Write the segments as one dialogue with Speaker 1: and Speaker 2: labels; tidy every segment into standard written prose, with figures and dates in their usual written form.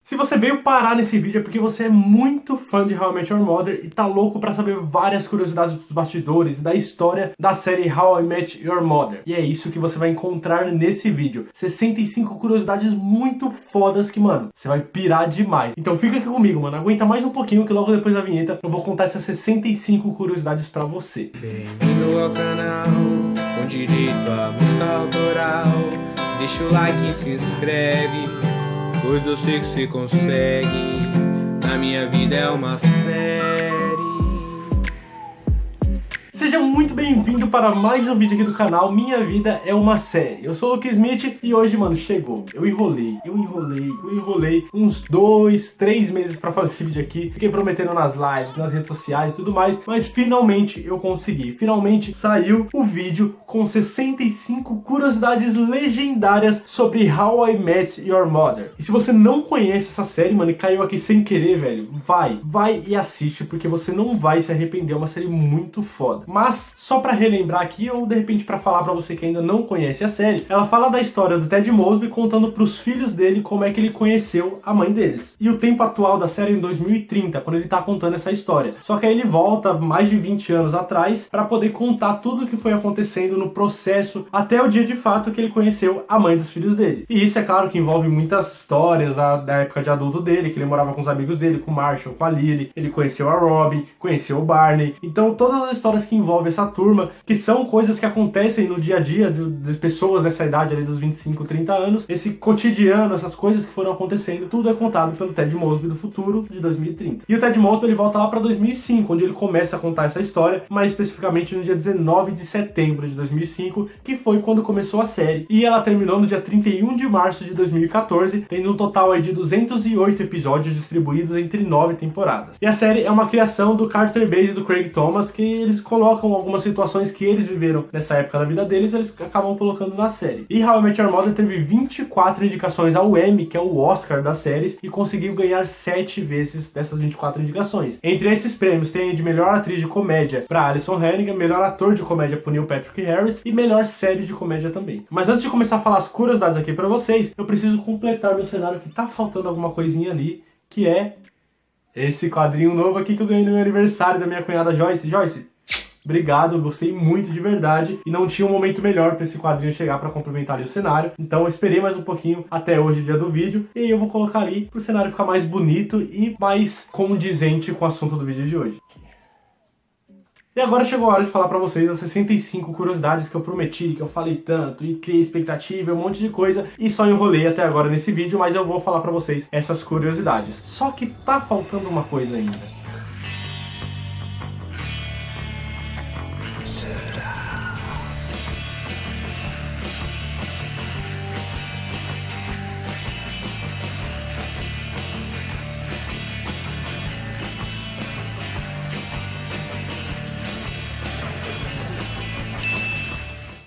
Speaker 1: Se você veio parar nesse vídeo é porque você é muito fã de How I Met Your Mother e tá louco pra saber várias curiosidades dos bastidores e da história da série How I Met Your Mother. E é isso que você vai encontrar nesse vídeo. 65 curiosidades muito fodas que, mano, você vai pirar demais. Então fica aqui comigo, mano. Aguenta mais um pouquinho que logo depois da vinheta eu vou contar essas 65 curiosidades pra você.
Speaker 2: Bem-vindo ao canal, com direito à música autoral. Deixa o like e se inscreve, pois eu sei que você consegue. A minha vida é uma série.
Speaker 1: Seja muito bem-vindo para mais um vídeo aqui do canal Minha Vida é uma Série. Eu sou o Luke Smith e hoje, mano, chegou. Eu enrolei uns 2, 3 meses pra fazer esse vídeo aqui. Fiquei prometendo nas lives, nas redes sociais e tudo mais, mas finalmente eu consegui. Finalmente saiu o vídeo com 65 curiosidades legendárias sobre How I Met Your Mother. E se você não conhece essa série, mano, e caiu aqui sem querer, velho, vai e assiste, porque você não vai se arrepender. É uma série muito foda. Mas, só pra relembrar aqui, ou de repente pra falar pra você que ainda não conhece a série, ela fala da história do Ted Mosby contando pros filhos dele como é que ele conheceu a mãe deles. E o tempo atual da série é em 2030, quando ele tá contando essa história. Só que aí ele volta mais de 20 anos atrás pra poder contar tudo o que foi acontecendo no processo até o dia de fato que ele conheceu a mãe dos filhos dele. E isso é claro que envolve muitas histórias da época de adulto dele, que ele morava com os amigos dele, com o Marshall, com a Lily, ele conheceu a Robin, conheceu o Barney. Então todas as histórias que envolve essa turma, que são coisas que acontecem no dia a dia das pessoas nessa idade ali dos 25, 30 anos, esse cotidiano, essas coisas que foram acontecendo, tudo é contado pelo Ted Mosby do futuro de 2030. E o Ted Mosby ele volta lá pra 2005, onde ele começa a contar essa história, mais especificamente no dia 19 de setembro de 2005, que foi quando começou a série. E ela terminou no dia 31 de março de 2014, tendo um total aí de 208 episódios distribuídos entre 9 temporadas. E a série é uma criação do Carter Base e do Craig Thomas, que eles colocam algumas situações que eles viveram nessa época da vida deles, eles acabam colocando na série. E How I Met Your Mother teve 24 indicações ao Emmy, que é o Oscar das séries, e conseguiu ganhar 7 vezes dessas 24 indicações. Entre esses prêmios tem de melhor atriz de comédia para Alyson Hannigan, melhor ator de comédia para Neil Patrick Harris e melhor série de comédia também. Mas antes de começar a falar as curiosidades aqui para vocês, eu preciso completar meu cenário, que tá faltando alguma coisinha ali, que é esse quadrinho novo aqui que eu ganhei no meu aniversário da minha cunhada Joyce. Joyce, obrigado, gostei muito de verdade e não tinha um momento melhor para esse quadrinho chegar para complementar ali o cenário. Então eu esperei mais um pouquinho até hoje, dia do vídeo, e aí eu vou colocar ali para o cenário ficar mais bonito e mais condizente com o assunto do vídeo de hoje. E agora chegou a hora de falar pra vocês as 65 curiosidades que eu prometi, que eu falei tanto e criei expectativa, um monte de coisa e só enrolei até agora nesse vídeo, mas eu vou falar pra vocês essas curiosidades. Só que tá faltando uma coisa ainda.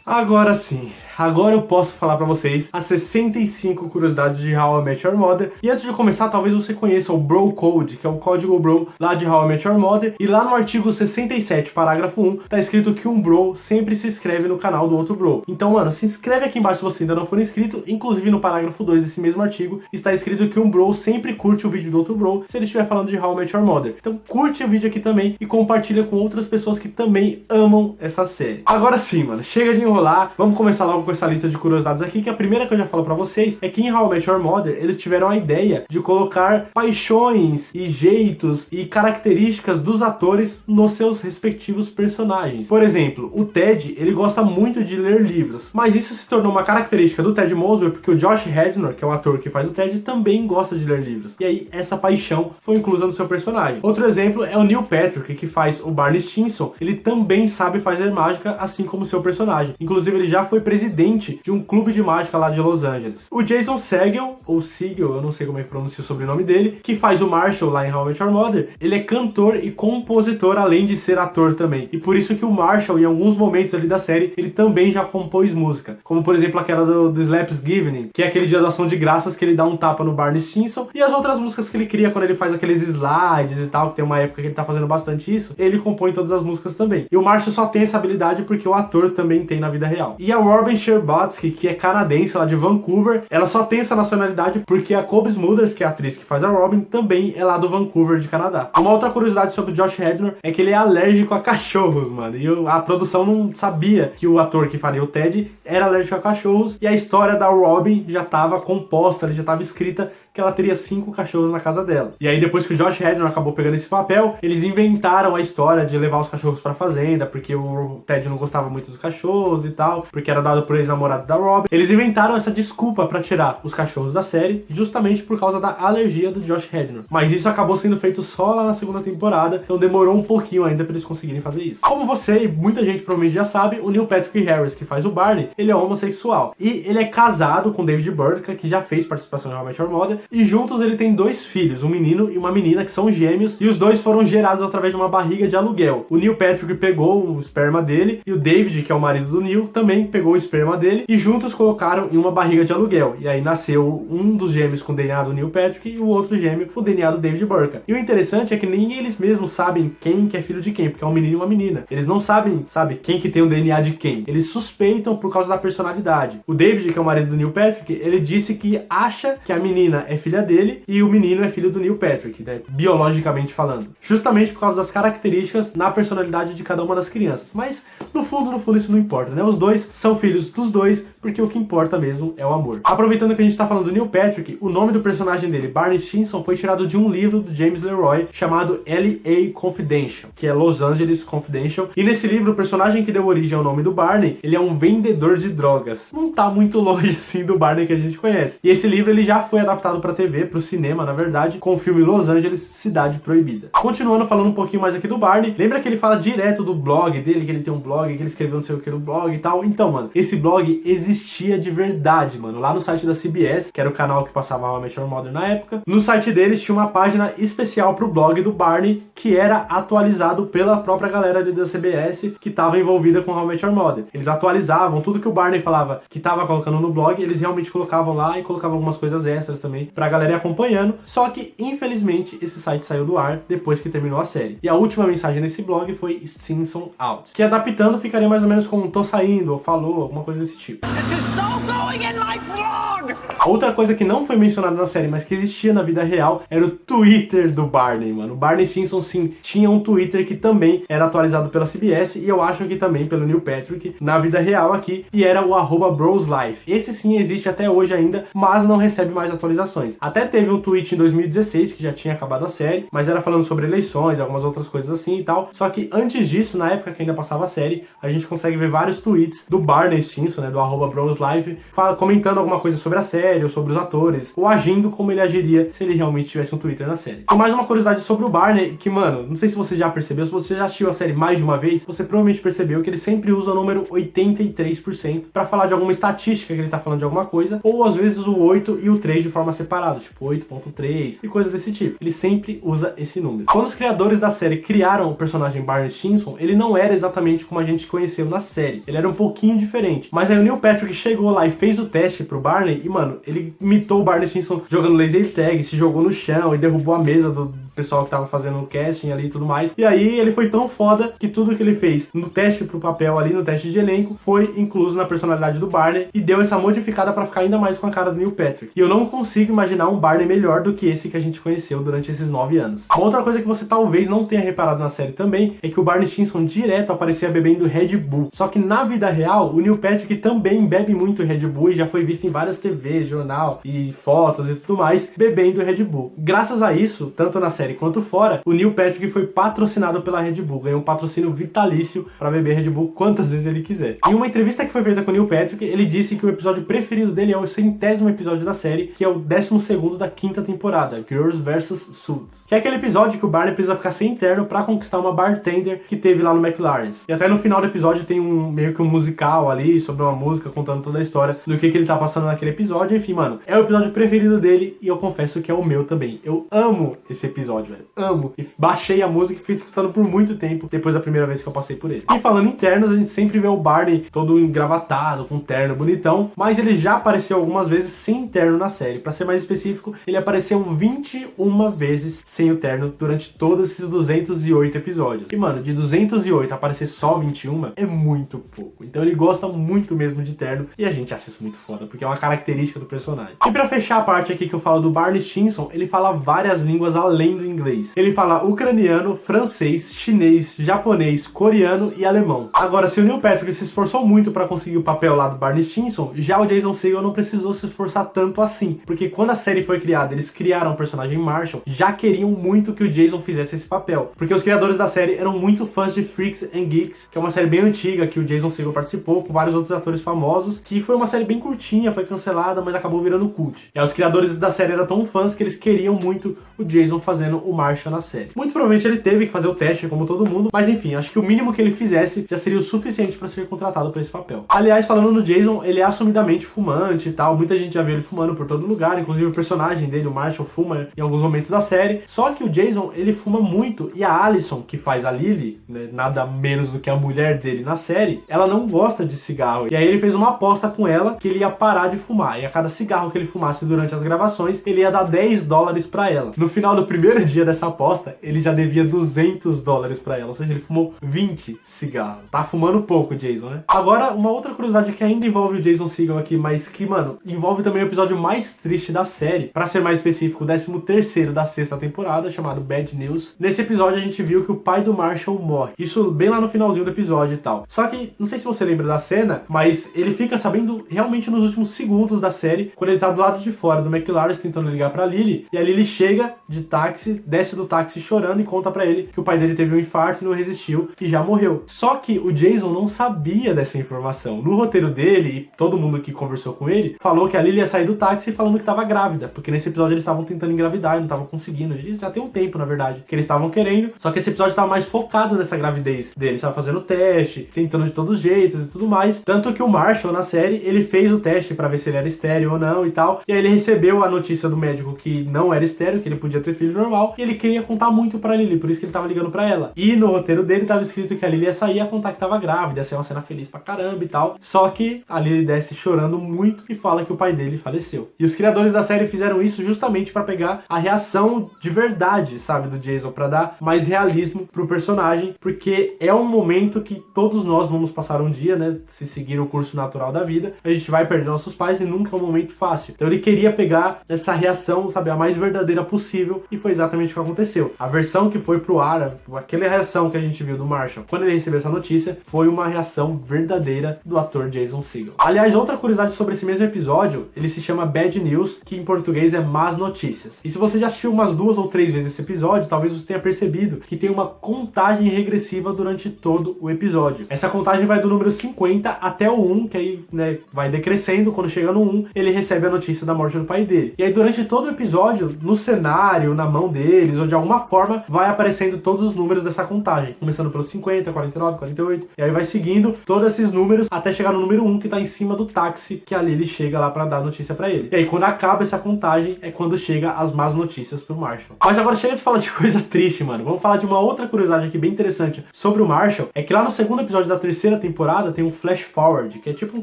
Speaker 1: Agora sim, agora eu posso falar pra vocês as 65 curiosidades de How I Met Your Mother. E antes de começar, talvez você conheça o Bro Code, que é o código Bro lá de How I Met Your Mother. E lá no artigo 67, parágrafo 1, tá escrito que um Bro sempre se inscreve no canal do outro Bro. Então, mano, se inscreve aqui embaixo se você ainda não for inscrito. Inclusive no parágrafo 2 desse mesmo artigo, está escrito que um Bro sempre curte o vídeo do outro Bro se ele estiver falando de How I Met Your Mother. Então curte o vídeo aqui também e compartilha com outras pessoas que também amam essa série. Agora sim, mano, chega de enrolar, vamos começar logo com essa lista de curiosidades aqui, que a primeira que eu já falo pra vocês é que em How I Met Your Mother eles tiveram a ideia de colocar paixões e jeitos e características dos atores nos seus respectivos personagens. Por exemplo, o Ted, ele gosta muito de ler livros, mas isso se tornou uma característica do Ted Mosby porque o Josh Radnor, que é o ator que faz o Ted, também gosta de ler livros. E aí essa paixão foi inclusa no seu personagem. Outro exemplo é o Neil Patrick, que faz o Barney Stinson. Ele também sabe fazer mágica, assim como o seu personagem. Inclusive ele já foi presidente de um clube de mágica lá de Los Angeles. O Jason Segel, ou Segel, eu não sei como é que pronuncia o sobrenome dele, que faz o Marshall lá em How I Met Your Mother, ele é cantor e compositor, além de ser ator também. E por isso que o Marshall, em alguns momentos ali da série, ele também já compôs música. Como por exemplo aquela do Slapsgiving, que é aquele dia da ação de graças que ele dá um tapa no Barney Stinson, e as outras músicas que ele cria quando ele faz aqueles slides e tal, que tem uma época que ele tá fazendo bastante isso, ele compõe todas as músicas também. E o Marshall só tem essa habilidade porque o ator também tem na vida real. E a Robin Scherbatsky, que é canadense, lá de Vancouver. Ela só tem essa nacionalidade porque a Cobie Smulders, que é a atriz que faz a Robin, também é lá do Vancouver, de Canadá. Uma outra curiosidade sobre o Josh Radnor é que ele é alérgico a cachorros, mano. E a produção não sabia que o ator que faria o Ted era alérgico a cachorros. E a história da Robin já estava composta, já estava escrita que ela teria 5 cachorros na casa dela. E aí depois que o Josh Radnor acabou pegando esse papel, eles inventaram a história de levar os cachorros pra fazenda, porque o Ted não gostava muito dos cachorros e tal, porque era dado por ex-namorado da Robin. Eles inventaram essa desculpa pra tirar os cachorros da série, justamente por causa da alergia do Josh Radnor. Mas isso acabou sendo feito só lá na segunda temporada, então demorou um pouquinho ainda pra eles conseguirem fazer isso. Como você e muita gente provavelmente já sabe, o Neil Patrick Harris, que faz o Barney, ele é homossexual. E ele é casado com David Burtka, que já fez participação em How I Met Your Mother, e juntos ele tem 2 filhos, um menino e uma menina, que são gêmeos, e os dois foram gerados através de uma barriga de aluguel. O Neil Patrick pegou o esperma dele, e o David, que é o marido do Neil, também pegou o esperma dele, e juntos colocaram em uma barriga de aluguel. E aí nasceu um dos gêmeos com o DNA do Neil Patrick e o outro gêmeo com o DNA do David Burtka. E o interessante é que nem eles mesmos sabem quem que é filho de quem, porque é um menino e uma menina. Eles não sabem, quem que tem o DNA de quem. Eles suspeitam por causa da personalidade. O David, que é o marido do Neil Patrick, ele disse que acha que a menina é filha dele e o menino é filho do Neil Patrick, né, biologicamente falando. Justamente por causa das características na personalidade de cada uma das crianças. Mas, no fundo, isso não importa, né? Os dois são filhos dos dois, porque o que importa mesmo é o amor. Aproveitando que a gente tá falando do Neil Patrick, o nome do personagem dele, Barney Stinson, foi tirado de um livro do James Leroy chamado L.A. Confidential, que é Los Angeles Confidential. E nesse livro, o personagem que deu origem ao nome do Barney, ele é um vendedor de drogas. Não tá muito longe, assim, do Barney que a gente conhece. E esse livro, ele já foi adaptado pra TV, pro cinema, na verdade, com o filme Los Angeles, Cidade Proibida. Continuando falando um pouquinho mais aqui do Barney, lembra que ele fala direto do blog dele, que ele tem um blog, que ele escreveu não sei o que no blog e tal? Então, mano, esse blog existia de verdade, mano. Lá no site da CBS, que era o canal que passava How I Met Your Mother na época, no site deles tinha uma página especial pro blog do Barney, que era atualizado pela própria galera ali da CBS, que tava envolvida com How I Met Your Mother. Eles atualizavam tudo que o Barney falava que tava colocando no blog, eles realmente colocavam lá e colocavam algumas coisas extras também pra galera ir acompanhando. Só que, infelizmente, esse site saiu do ar depois que terminou a série. E a última mensagem nesse blog foi Stinson out, que adaptando ficaria mais ou menos com tô saindo, ou falou, alguma coisa desse tipo.
Speaker 3: This is so going in my blog!
Speaker 1: Outra coisa que não foi mencionada na série, mas que existia na vida real, era o Twitter do Barney, mano. O Barney Stinson, sim, tinha um Twitter que também era atualizado pela CBS, e eu acho que também pelo Neil Patrick, na vida real aqui, e era o @broslife. Esse sim existe até hoje ainda, mas não recebe mais atualizações. Até teve um tweet em 2016, que já tinha acabado a série, mas era falando sobre eleições, algumas outras coisas assim e tal. Só que antes disso, na época que ainda passava a série, a gente consegue ver vários tweets do Barney Stinson, né, do @broslife, comentando alguma coisa sobre a série, ou sobre os atores, ou agindo como ele agiria se ele realmente tivesse um Twitter na série. E mais uma curiosidade sobre o Barney, que, mano, não sei se você já percebeu, se você já assistiu a série mais de uma vez, você provavelmente percebeu que ele sempre usa o número 83% pra falar de alguma estatística que ele tá falando de alguma coisa, ou às vezes o 8 e o 3 de forma separada, tipo 8.3 e coisas desse tipo. Ele sempre usa esse número. Quando os criadores da série criaram o personagem Barney Stinson, ele não era exatamente como a gente conheceu na série. Ele era um pouquinho diferente. Mas aí o Neil Patrick chegou lá e fez o teste pro Barney e, mano, ele imitou o Barney Stinson jogando laser tag, se jogou no chão e derrubou a mesa do pessoal que tava fazendo o casting ali e tudo mais. E aí ele foi tão foda que tudo que ele fez no teste pro papel ali, no teste de elenco, foi incluso na personalidade do Barney e deu essa modificada pra ficar ainda mais com a cara do Neil Patrick. E eu não consigo imaginar um Barney melhor do que esse que a gente conheceu durante esses 9 anos. Uma outra coisa que você talvez não tenha reparado na série também é que o Barney Stinson direto aparecia bebendo Red Bull. Só que na vida real, o Neil Patrick também bebe muito Red Bull e já foi visto em várias TVs, jornal e fotos e tudo mais, bebendo Red Bull. Graças a isso, tanto na série quanto fora, o Neil Patrick foi patrocinado pela Red Bull, ganhou um patrocínio vitalício pra beber Red Bull quantas vezes ele quiser. Em uma entrevista que foi feita com o Neil Patrick, ele disse que o episódio preferido dele é o 100º episódio da série, que é o 12º da 5ª temporada, Girls vs. Suits, que é aquele episódio que o Barney precisa ficar sem terno pra conquistar uma bartender que teve lá no McLaren's. E até no final do episódio tem meio que um musical ali, sobre uma música, contando toda a história do que ele tá passando naquele episódio. Enfim, mano, é o episódio preferido dele e eu confesso que é o meu também. Eu amo esse episódio. episódio, velho. Amo. E baixei a música e fui escutando por muito tempo depois da primeira vez que eu passei por ele. E falando em ternos, a gente sempre vê o Barney todo engravatado, com terno bonitão, mas ele já apareceu algumas vezes sem terno na série. Pra ser mais específico, ele apareceu 21 vezes sem o terno durante todos esses 208 episódios. E, mano, de 208 aparecer só 21 é muito pouco. Então ele gosta muito mesmo de terno e a gente acha isso muito foda, porque é uma característica do personagem. E pra fechar a parte aqui que eu falo do Barney Stinson, ele fala várias línguas além do inglês. Ele fala ucraniano, francês, chinês, japonês, coreano e alemão. Agora, se o Neil Patrick se esforçou muito pra conseguir o papel lá do Barney Stinson, já o Jason Segel não precisou se esforçar tanto assim, porque quando a série foi criada, eles criaram o personagem Marshall, já queriam muito que o Jason fizesse esse papel, porque os criadores da série eram muito fãs de Freaks and Geeks, que é uma série bem antiga que o Jason Segel participou com vários outros atores famosos, que foi uma série bem curtinha, foi cancelada, mas acabou virando cult. E aí, os criadores da série eram tão fãs que eles queriam muito o Jason fazendo o Marshall na série. Muito provavelmente ele teve que fazer o teste como todo mundo, mas enfim, acho que o mínimo que ele fizesse já seria o suficiente para ser contratado para esse papel. Aliás, falando no Jason, ele é assumidamente fumante e tal, muita gente já viu ele fumando por todo lugar, inclusive o personagem dele, o Marshall, fuma em alguns momentos da série. Só que o Jason, ele fuma muito, e a Allison, que faz a Lily, né, nada menos do que a mulher dele na série, ela não gosta de cigarro. E aí ele fez uma aposta com ela que ele ia parar de fumar, e a cada cigarro que ele fumasse durante as gravações, ele ia dar $10 pra ela. No final do primeiro dia dessa aposta, ele já devia $200 pra ela, ou seja, ele fumou 20 cigarros. Tá fumando pouco, Jason, né? Agora, uma outra curiosidade que ainda envolve o Jason Segel aqui, mas que, mano, envolve também o episódio mais triste da série, pra ser mais específico, o 13º da 6ª temporada, chamado Bad News. Nesse episódio a gente viu que o pai do Marshall morre. Isso bem lá no finalzinho do episódio e tal. Só que, não sei se você lembra da cena, mas ele fica sabendo realmente nos últimos segundos da série, quando ele tá do lado de fora do McLaren tentando ligar pra Lily, e a Lily chega de táxi, desce do táxi chorando e conta pra ele que o pai dele teve um infarto e não resistiu e já morreu. Só que o Jason não sabia dessa informação. No roteiro dele, e todo mundo que conversou com ele, falou que a Lily ia sair do táxi falando que tava grávida, porque nesse episódio eles estavam tentando engravidar e não estavam conseguindo. Já tem um tempo, na verdade, que eles estavam querendo, só que esse episódio tava mais focado nessa gravidez dele, estava fazendo teste, tentando de todos os jeitos e tudo mais, tanto que o Marshall na série, ele fez o teste pra ver se ele era estéril ou não e tal, e aí ele recebeu a notícia do médico que não era estéril, que ele podia ter filho normal, e ele queria contar muito pra Lily, por isso que ele tava ligando pra ela. E no roteiro dele tava escrito que a Lily ia sair a contar que tava grávida, ia ser uma cena feliz pra caramba e tal, só que a Lily desce chorando muito e fala que o pai dele faleceu. E os criadores da série fizeram isso justamente pra pegar a reação de verdade, sabe, do Jason, pra dar mais realismo pro personagem, porque é um momento que todos nós vamos passar um dia, né, se seguir o curso natural da vida, a gente vai perder nossos pais e nunca é um momento fácil. Então ele queria pegar essa reação, sabe, a mais verdadeira possível, e foi exatamente o que aconteceu. A versão que foi pro ar, aquela reação que a gente viu do Marshall quando ele recebeu essa notícia, foi uma reação verdadeira do ator Jason Segel. Aliás, outra curiosidade sobre esse mesmo episódio, ele se chama Bad News, que em português é Más Notícias. E se você já assistiu umas 2 ou 3 vezes esse episódio, talvez você tenha percebido que tem uma contagem regressiva durante todo o episódio. Essa contagem vai do número 50 até o 1, que aí, né, vai decrescendo. Quando chega no 1, ele recebe a notícia da morte do pai dele. E aí durante todo o episódio, no cenário, na mão deles, ou de alguma forma, vai aparecendo todos os números dessa contagem, começando pelo 50, 49, 48, e aí vai seguindo todos esses números até chegar no número 1, que tá em cima do táxi, que a Lily chega lá pra dar a notícia pra ele. E aí quando acaba essa contagem, é quando chega as más notícias pro Marshall. Mas agora chega de falar de coisa triste, mano. Vamos falar de uma outra curiosidade aqui bem interessante sobre o Marshall, é que lá no segundo episódio da 3ª temporada tem um flash forward, que é tipo um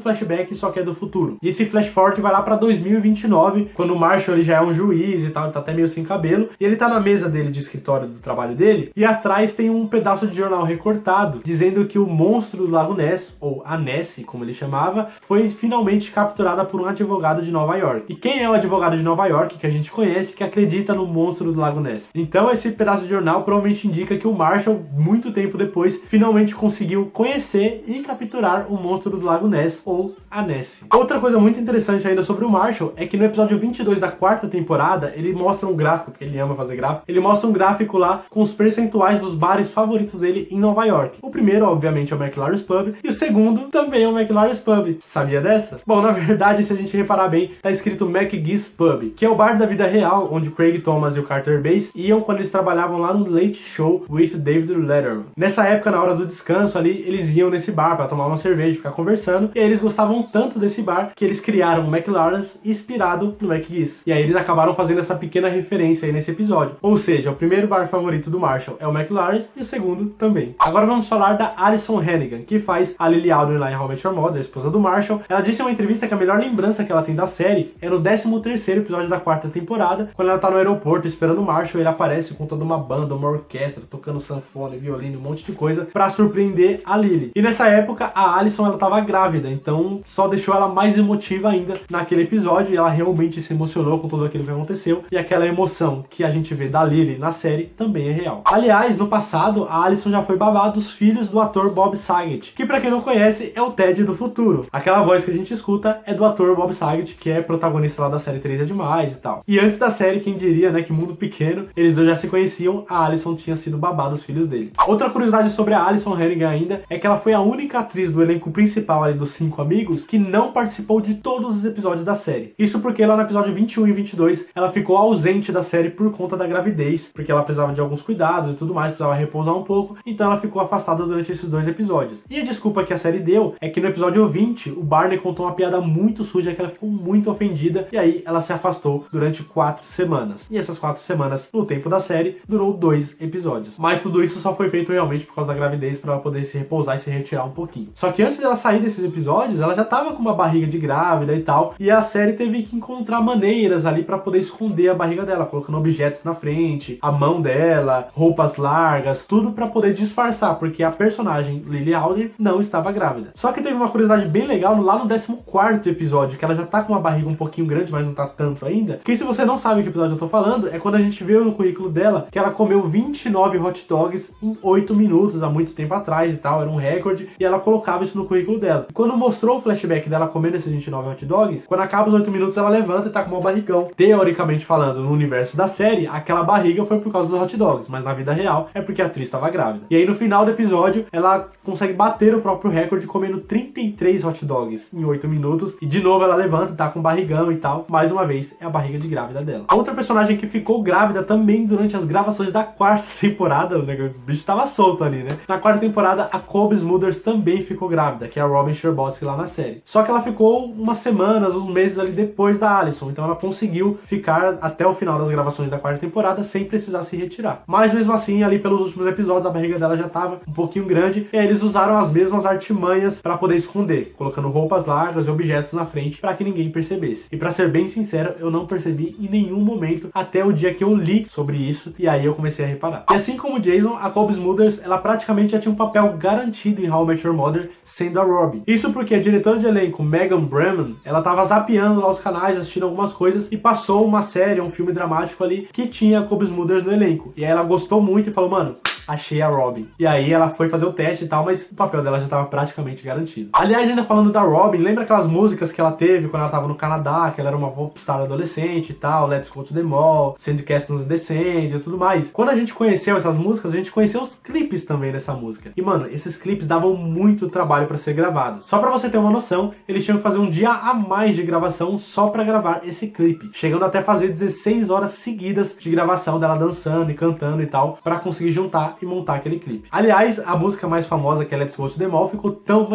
Speaker 1: flashback, só que é do futuro. E esse flash forward vai lá pra 2029, quando o Marshall ele já é um juiz e tal, ele tá até meio sem cabelo, e ele tá na mesa dele de escritório do trabalho dele, e atrás tem um pedaço de jornal recortado, dizendo que o monstro do Lago Ness, ou a Nessie, como ele chamava, foi finalmente capturada por um advogado de Nova York. E quem é o advogado de Nova York, que a gente conhece, que acredita no monstro do Lago Ness? Então esse pedaço de jornal provavelmente indica que o Marshall, muito tempo depois, finalmente conseguiu conhecer e capturar o monstro do Lago Ness, ou a Nessie. Outra coisa muito interessante ainda sobre o Marshall é que no episódio 22 da 4ª temporada, ele mostra um gráfico, porque ele ama fazer gráfico, ele mostra um gráfico lá com os percentuais dos bares favoritos dele em Nova York. O primeiro, obviamente, é o McLaren's Pub, e o segundo também é o McLaren's Pub. Sabia dessa? Bom, na verdade, se a gente reparar bem, tá escrito McGee's Pub, que é o bar da vida real, onde o Craig Thomas e o Carter Bass iam quando eles trabalhavam lá no Late Show with David Letterman. Nessa época, na hora do descanso ali, eles iam nesse bar pra tomar uma cerveja, ficar conversando, e aí eles gostavam tanto desse bar que eles criaram o McLaren's inspirado no McGee's. E aí eles acabaram fazendo essa pequena referência aí nesse episódio. episódio. Ou seja, o primeiro bar favorito do Marshall é o McLaren e o segundo também. Agora vamos falar da Alyson Hannigan, que faz a Lily Alden lá em How I Met Your Mother, a esposa do Marshall. Ela disse em uma entrevista que a melhor lembrança que ela tem da série é no 13º episódio da 4ª temporada, quando ela tá no aeroporto esperando o Marshall. Ele aparece com toda uma banda, uma orquestra, tocando sanfona, violino, um monte de coisa pra surpreender a Lily. E nessa época a Alyson, ela tava grávida, então só deixou ela mais emotiva ainda naquele episódio, e ela realmente se emocionou com tudo aquilo que aconteceu, e aquela emoção que a gente vê da Lily na série também é real. Aliás, no passado a Alyson já foi babá dos filhos do ator Bob Saget, que pra quem não conhece é o Ted do futuro. Aquela voz que a gente escuta é do ator Bob Saget, que é protagonista lá da série 3 é Demais e tal. E antes da série, quem diria, né, que mundo pequeno, eles dois já se conheciam, a Alyson tinha sido babá dos filhos dele. Outra curiosidade sobre a Alyson Hannigan ainda é que ela foi a única atriz do elenco principal ali dos 5 amigos que não participou de todos os episódios da série. Isso porque lá no episódio 21 e 22 ela ficou ausente da série por conta da gravidez, porque ela precisava de alguns cuidados e tudo mais, precisava repousar um pouco, então ela ficou afastada durante esses 2 episódios. E a desculpa que a série deu é que no episódio 20 o Barney contou uma piada muito suja que ela ficou muito ofendida, e aí ela se afastou durante 4 semanas. E essas 4 semanas, no tempo da série, durou 2 episódios. Mas tudo isso só foi feito realmente por causa da gravidez, pra ela poder se repousar e se retirar um pouquinho. Só que antes dela sair desses episódios, ela já tava com uma barriga de grávida e tal, e a série teve que encontrar maneiras ali pra poder esconder a barriga dela, colocando objetos na frente, a mão dela, roupas largas, tudo pra poder disfarçar, porque a personagem Lily Alden não estava grávida. Só que teve uma curiosidade bem legal lá no 14º episódio, que ela já tá com uma barriga um pouquinho grande, mas não tá tanto ainda, que se você não sabe que episódio eu tô falando, é quando a gente vê no currículo dela que ela comeu 29 hot dogs em 8 minutos, há muito tempo atrás e tal, era um recorde, e ela colocava isso no currículo dela. E quando mostrou o flashback dela comendo esses 29 hot dogs, quando acaba os 8 minutos ela levanta e tá com um barrigão. Teoricamente falando, no universo da série, aquela barriga foi por causa dos hot dogs, mas na vida real é porque a atriz estava grávida. E aí no final do episódio, ela consegue bater o próprio recorde comendo 33 hot dogs em 8 minutos, e de novo ela levanta e tá com barrigão e tal. Mais uma vez, é a barriga de grávida dela. Outra personagem que ficou grávida também durante as gravações da 4ª temporada, o bicho tava solto ali, né? Na 4ª temporada, a Cobie Smulders também ficou grávida, que é a Robin Scherbatsky lá na série. Só que ela ficou umas semanas, uns meses ali depois da Alyson, então ela conseguiu ficar até o final das gravações da 4ª temporada sem precisar se retirar. Mas mesmo assim, ali pelos últimos episódios, a barriga dela já tava um pouquinho grande, e aí eles usaram as mesmas artimanhas pra poder esconder, colocando roupas largas e objetos na frente pra que ninguém percebesse. E pra ser bem sincero, eu não percebi em nenhum momento até o dia que eu li sobre isso, e aí eu comecei a reparar. E assim como o Jason, a Cobie Smulders, ela praticamente já tinha um papel garantido em How I Met Your Mother, sendo a Robin. Isso porque a diretora de elenco, Megan Bremen, ela tava zapeando lá os canais, assistindo algumas coisas, e passou uma série, um filme dramático ali, que tinha a Cobie Smulders no elenco. E aí ela gostou muito e falou, mano, achei a Robin. E aí ela foi fazer o teste e tal, mas o papel dela já estava praticamente garantido. Aliás, ainda falando da Robin, lembra aquelas músicas que ela teve quando ela estava no Canadá, que ela era uma popstar adolescente e tal, Let's Go to the Mall, Sandy Castles Descend e tudo mais. Quando a gente conheceu essas músicas, a gente conheceu os clipes também dessa música. E mano, esses clipes davam muito trabalho para ser gravados. Só para você ter uma noção, eles tinham que fazer um dia a mais de gravação só para gravar esse clipe, chegando até fazer 16 horas seguidas de gravação dela dançando e cantando e tal, para conseguir juntar e montar aquele clipe. Aliás, a música mais famosa, que é Let's Go to the Mall, ficou tão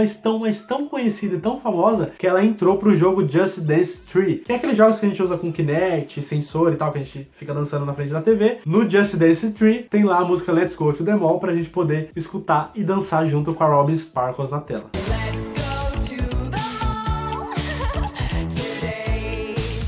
Speaker 1: conhecida e tão famosa que ela entrou pro jogo Just Dance 3, que é aqueles jogos que a gente usa com Kinect, sensor e tal, que a gente fica dançando na frente da TV. No Just Dance 3 tem lá a música Let's Go to the Mall pra gente poder escutar e dançar junto com a Robin Sparkles na tela.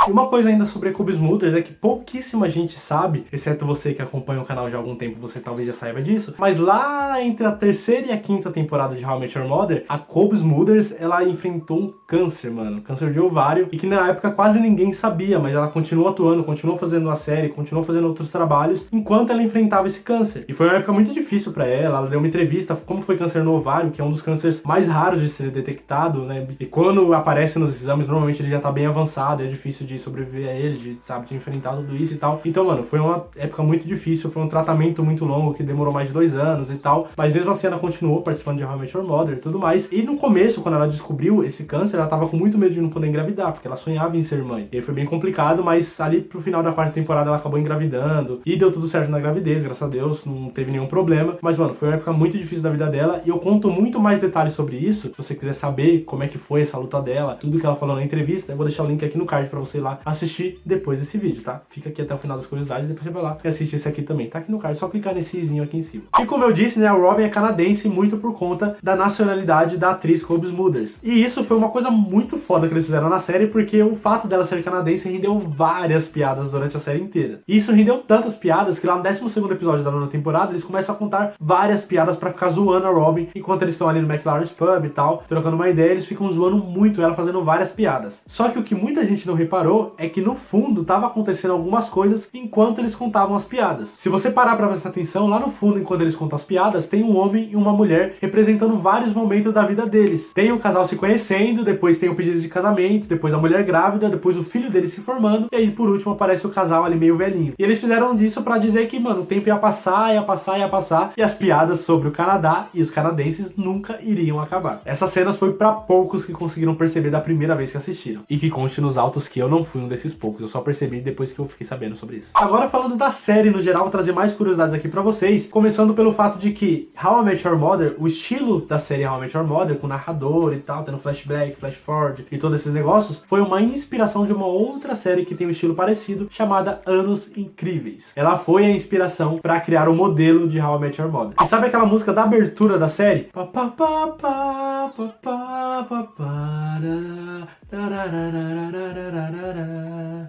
Speaker 1: Uma coisa ainda sobre a Cobie Smulders é que pouquíssima gente sabe, exceto você que acompanha o canal já há algum tempo, você talvez já saiba disso, mas lá entre a 3ª e a 5ª temporada de How I Met Your Mother, a Cobie Smulders, ela enfrentou um câncer, mano, câncer de ovário, e que na época quase ninguém sabia, mas ela continuou atuando, continuou fazendo a série, continuou fazendo outros trabalhos, enquanto ela enfrentava esse câncer. E foi uma época muito difícil pra ela deu uma entrevista, como foi câncer no ovário, que é um dos cânceres mais raros de ser detectado, né, e quando aparece nos exames, normalmente ele já tá bem avançado, é difícil de sobreviver a ele, de enfrentar tudo isso e tal. Então, mano, foi uma época muito difícil, foi um tratamento muito longo que demorou mais de 2 anos e tal, mas mesmo assim ela continuou participando de How I Met Your Mother e tudo mais. E no começo, quando ela descobriu esse câncer, ela tava com muito medo de não poder engravidar, porque ela sonhava em ser mãe. E aí foi bem complicado, mas ali pro final da 4ª temporada ela acabou engravidando e deu tudo certo na gravidez, graças a Deus, não teve nenhum problema. Mas, mano, foi uma época muito difícil da vida dela e eu conto muito mais detalhes sobre isso. Se você quiser saber como é que foi essa luta dela, tudo que ela falou na entrevista, eu vou deixar o link aqui no card pra você ir lá lá assistir depois desse vídeo, tá? Fica aqui até o final das curiosidades e depois você vai lá e assiste esse aqui também. Tá aqui no card, é só clicar nesse izinho aqui em cima. E como eu disse, né, a Robin é canadense muito por conta da nacionalidade da atriz Cobb Smulders. E isso foi uma coisa muito foda que eles fizeram na série, porque o fato dela ser canadense rendeu várias piadas durante a série inteira. E isso rendeu tantas piadas que lá no 12º episódio da 9ª temporada eles começam a contar várias piadas pra ficar zoando a Robin enquanto eles estão ali no McLaren's Pub e tal, trocando uma ideia, eles ficam zoando muito ela, fazendo várias piadas. Só que o que muita gente não reparou é que no fundo tava acontecendo algumas coisas enquanto eles contavam as piadas. Se você parar pra prestar atenção, lá no fundo, enquanto eles contam as piadas, tem um homem e uma mulher representando vários momentos da vida deles. Tem o casal se conhecendo, depois tem o pedido de casamento, depois a mulher grávida, depois o filho deles se formando, e aí por último aparece o casal ali meio velhinho. E eles fizeram disso pra dizer que, mano, o tempo ia passar, ia passar, ia passar, e as piadas sobre o Canadá e os canadenses nunca iriam acabar. Essas cenas foi pra poucos que conseguiram perceber da primeira vez que assistiram. E que conste nos autos que eu não fui um desses poucos, eu só percebi depois que eu fiquei sabendo sobre isso. Agora falando da série no geral, vou trazer mais curiosidades aqui pra vocês, começando pelo fato de que How I Met Your Mother, o estilo da série How I Met Your Mother, com narrador e tal, tendo flashback, flash forward e todos esses negócios, foi uma inspiração de uma outra série que tem um estilo parecido, chamada Anos Incríveis. Ela foi a inspiração pra criar o modelo de How I Met Your Mother. E sabe aquela música da abertura da série?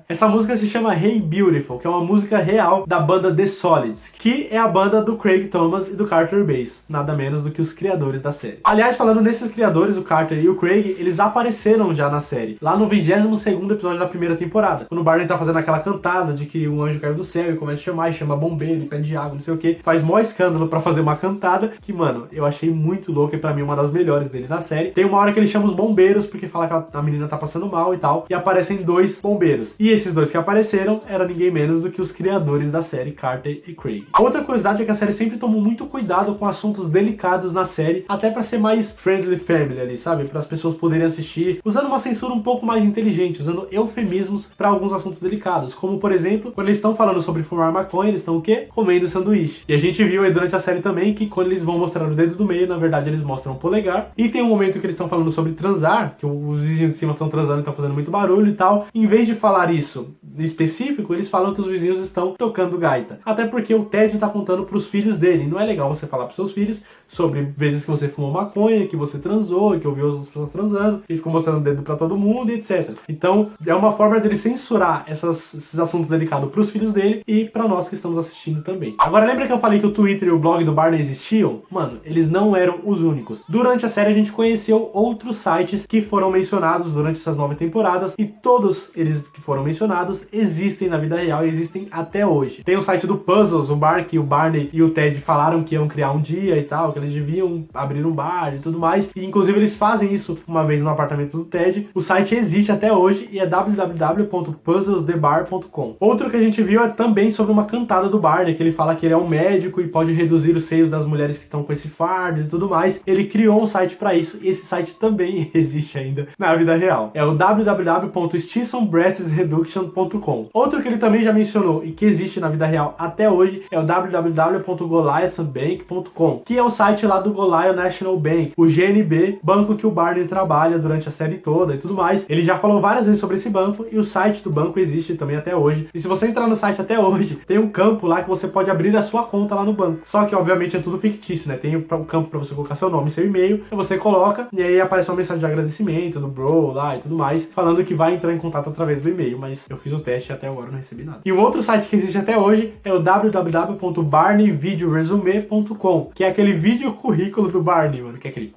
Speaker 1: Essa música se chama Hey Beautiful, que é uma música real da banda The Solids, que é a banda do Craig Thomas e do Carter Bass, nada menos do que os criadores da série. Aliás, falando nesses criadores, o Carter e o Craig, eles apareceram já na série, lá no 22º episódio da primeira temporada, quando o Barney tá fazendo aquela cantada de que um anjo caiu do céu e começa a chamar, e chama bombeiro, e pede água, não sei o que, faz mó escândalo pra fazer uma cantada, que, mano, eu achei muito louca e pra mim uma das melhores dele na série. Tem uma hora que ele chama os bombeiros, porque fala que a menina tá passando mal e tal, e aparecem 2 bombeiros. E esses 2 que apareceram eram ninguém menos do que os criadores da série, Carter e Craig. Outra curiosidade é que a série sempre tomou muito cuidado com assuntos delicados na série, até pra ser mais friendly family ali, sabe? Para as pessoas poderem assistir, usando uma censura um pouco mais inteligente, usando eufemismos pra alguns assuntos delicados, como por exemplo, quando eles estão falando sobre fumar maconha, eles estão o quê? Comendo sanduíche. E a gente viu aí durante a série também que quando eles vão mostrar o dedo do meio, na verdade eles mostram o polegar. E tem um momento que eles estão falando sobre transar, que os vizinhos de cima estão transando e estão fazendo muito barulho e tal. Em vez de falar isso em específico, eles falam que os vizinhos estão tocando gaita. Até porque o Ted tá contando pros filhos dele. Não é legal você falar pros seus filhos sobre vezes que você fumou maconha, que você transou, que ouviu as pessoas transando, e ficou mostrando o dedo pra todo mundo, etc. Então, é uma forma dele censurar esses assuntos delicados pros filhos dele e pra nós que estamos assistindo também. Agora, lembra que eu falei que o Twitter e o blog do Barney existiam? Mano, eles não eram os únicos. Durante a série, a gente conheceu outros sites que foram mencionados durante essas 9 temporadas, e todos eles que foram mencionados existem na vida real e existem até hoje. Tem o site do Puzzles, o bar que o Barney e o Ted falaram que iam criar um dia e tal, que eles deviam abrir um bar e tudo mais, e inclusive eles fazem isso uma vez no apartamento do Ted. O site existe até hoje e é www.puzzlesthebar.com. Outro que a gente viu é também sobre uma cantada do Barney, que ele fala que ele é um médico e pode reduzir os seios das mulheres que estão com esse fardo e tudo mais. Ele criou um site pra isso e esse site também existe ainda na vida real. É o www.stissonbreastsreduction.com. Outro que ele também já mencionou e que existe na vida real até hoje é o www.goliathbank.com, que é o site lá do Goliath National Bank, o GNB, banco que o Barney trabalha durante a série toda e tudo mais. Ele já falou várias vezes sobre esse banco e o site do banco existe também até hoje. E se você entrar no site até hoje, tem um campo lá que você pode abrir a sua conta lá no banco. Só que obviamente é tudo fictício, né? Tem um campo pra você colocar seu nome e seu e-mail, e você coloca e aí aparece uma mensagem de agradecimento do bro lá e tudo mais, falando que vai entrar em contato através do e-mail, mas eu fiz o teste e até agora não recebi nada. E um outro site que existe até hoje é o www.barneyvideoresume.com, que é aquele vídeo currículo do Barney, mano, que é aquele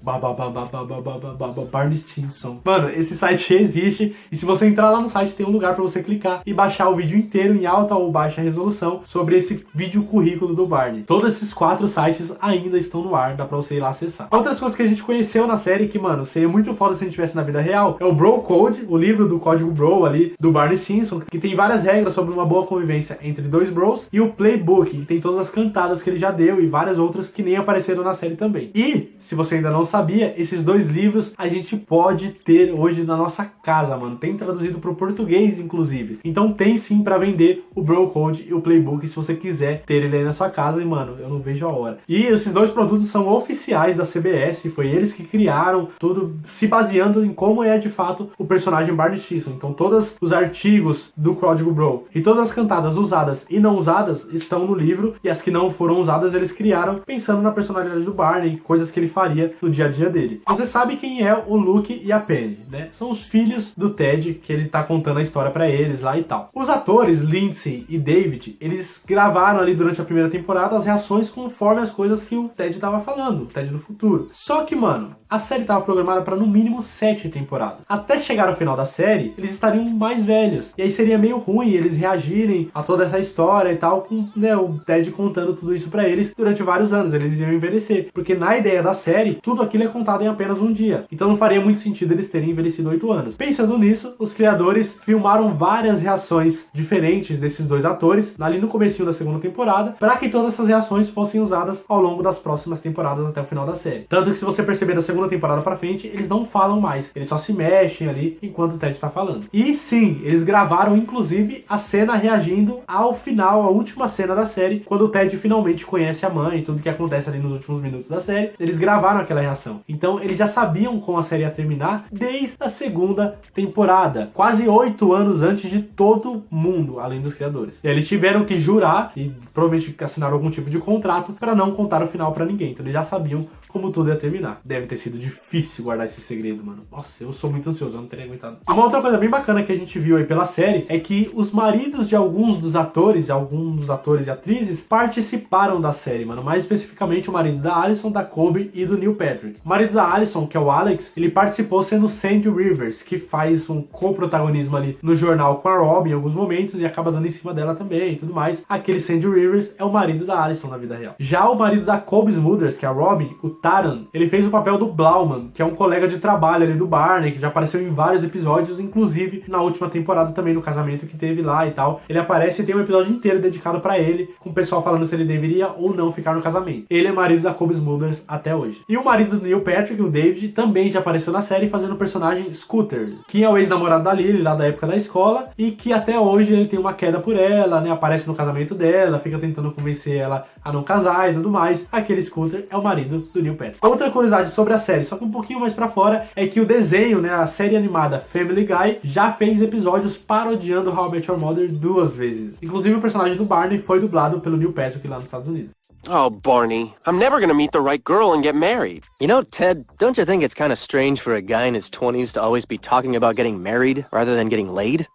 Speaker 1: Barney Stinson. Mano, esse site existe e se você entrar lá no site tem um lugar pra você clicar e baixar o vídeo inteiro em alta ou baixa resolução sobre esse vídeo currículo do Barney. Todos esses 4 sites ainda estão no ar, dá pra você ir lá acessar. Outras coisas que a gente conheceu na série que, mano, seria muito foda se a gente tivesse na vida real é o Bro Code, o livro do código Bro ali do Barney Stinson, que tem várias regras sobre uma boa convivência entre 2 bros, e o Playbook, que tem todas as cantadas que ele já deu e várias outras que nem apareceram na série também. E, se você ainda não sabia, esses 2 livros a gente pode ter hoje na nossa casa, mano. Tem traduzido pro português, inclusive. Então tem sim pra vender o Bro Code e o Playbook se você quiser ter ele aí na sua casa, e, mano, eu não vejo a hora. E esses 2 produtos são oficiais da CBS, foi eles que que criaram tudo se baseando em como é de fato o personagem Barney Stinson. Então todos os artigos do Código Bro e todas as cantadas usadas e não usadas estão no livro, e as que não foram usadas eles criaram pensando na personalidade do Barney, coisas que ele faria no dia a dia dele. Você sabe quem é o Luke e a Penny, né? São os filhos do Ted, que ele tá contando a história pra eles lá e tal. Os atores Lindsay e David, eles gravaram ali durante a primeira temporada as reações conforme as coisas que o Ted tava falando, o Ted do futuro. Só que, mano, a série tava programada pra no mínimo 7 temporadas. Até chegar ao final da série, eles estariam mais velhos. E aí seria meio ruim eles reagirem a toda essa história e tal, com, né, o Ted contando tudo isso pra eles durante vários anos. Eles iam envelhecer. Porque na ideia da série, tudo aquilo é contado em apenas um dia. Então não faria muito sentido eles terem envelhecido 8 anos. Pensando nisso, os criadores filmaram várias reações diferentes desses dois atores ali no comecinho da segunda temporada, para que todas essas reações fossem usadas ao longo das próximas temporadas até o final da série. Tanto que se você perceber da segunda temporada pra frente, eles não falam mais, eles só se mexem ali enquanto o Ted tá falando. E sim, eles gravaram inclusive a cena reagindo ao final, a última cena da série, quando o Ted finalmente conhece a mãe e tudo que acontece ali nos últimos minutos da série. Eles gravaram aquela reação. Então eles já sabiam como a série ia terminar desde a segunda temporada, quase 8 anos antes de todo mundo, além dos criadores. E eles tiveram que jurar e provavelmente assinaram algum tipo de contrato para não contar o final para ninguém. Então eles já sabiam como tudo ia terminar. Deve ter sido difícil guardar esse segredo, mano. Nossa, eu sou muito ansioso, eu não teria aguentado. Uma outra coisa bem bacana que a gente viu aí pela série é que os maridos de alguns dos atores e atrizes participaram da série, mano. Mais especificamente o marido da Alison, da Kobe e do Neil Patrick. O marido da Alison, que é o Alex, ele participou sendo Sandy Rivers, que faz um co-protagonismo ali no jornal com a Robin em alguns momentos e acaba dando em cima dela também e tudo mais. Aquele Sandy Rivers é o marido da Alison na vida real. Já o marido da Kobe Smulders, que é a Robin, o Taran, ele fez o papel do Blauman, que é um colega de trabalho ali do Barney, que já apareceu em vários episódios, inclusive na última temporada também, no casamento que teve lá e tal. Ele aparece e tem um episódio inteiro dedicado pra ele, com o pessoal falando se ele deveria ou não ficar no casamento. Ele é marido da Kobe Smulders até hoje. E o marido do Neil Patrick, o David, também já apareceu na série fazendo o personagem Scooter, que é o ex-namorado da Lily, lá da época da escola, e que até hoje ele tem uma queda por ela, né? Aparece no casamento dela, fica tentando convencer ela a não casar e tudo mais. Aquele Scooter é o marido do Neil Patrick. Outra curiosidade sobre a série, só que um pouquinho mais pra fora, é que o desenho, né, a série animada Family Guy, já fez episódios parodiando How I Met Your Mother 2 vezes. Inclusive o personagem do Barney foi dublado pelo Neil Patrick lá nos Estados Unidos.
Speaker 4: Oh, Barney, I'm never gonna meet the right girl and get married.
Speaker 5: You know, Ted, don't you think it's kind of strange for a guy in his 20s to always be talking about getting married rather than getting laid?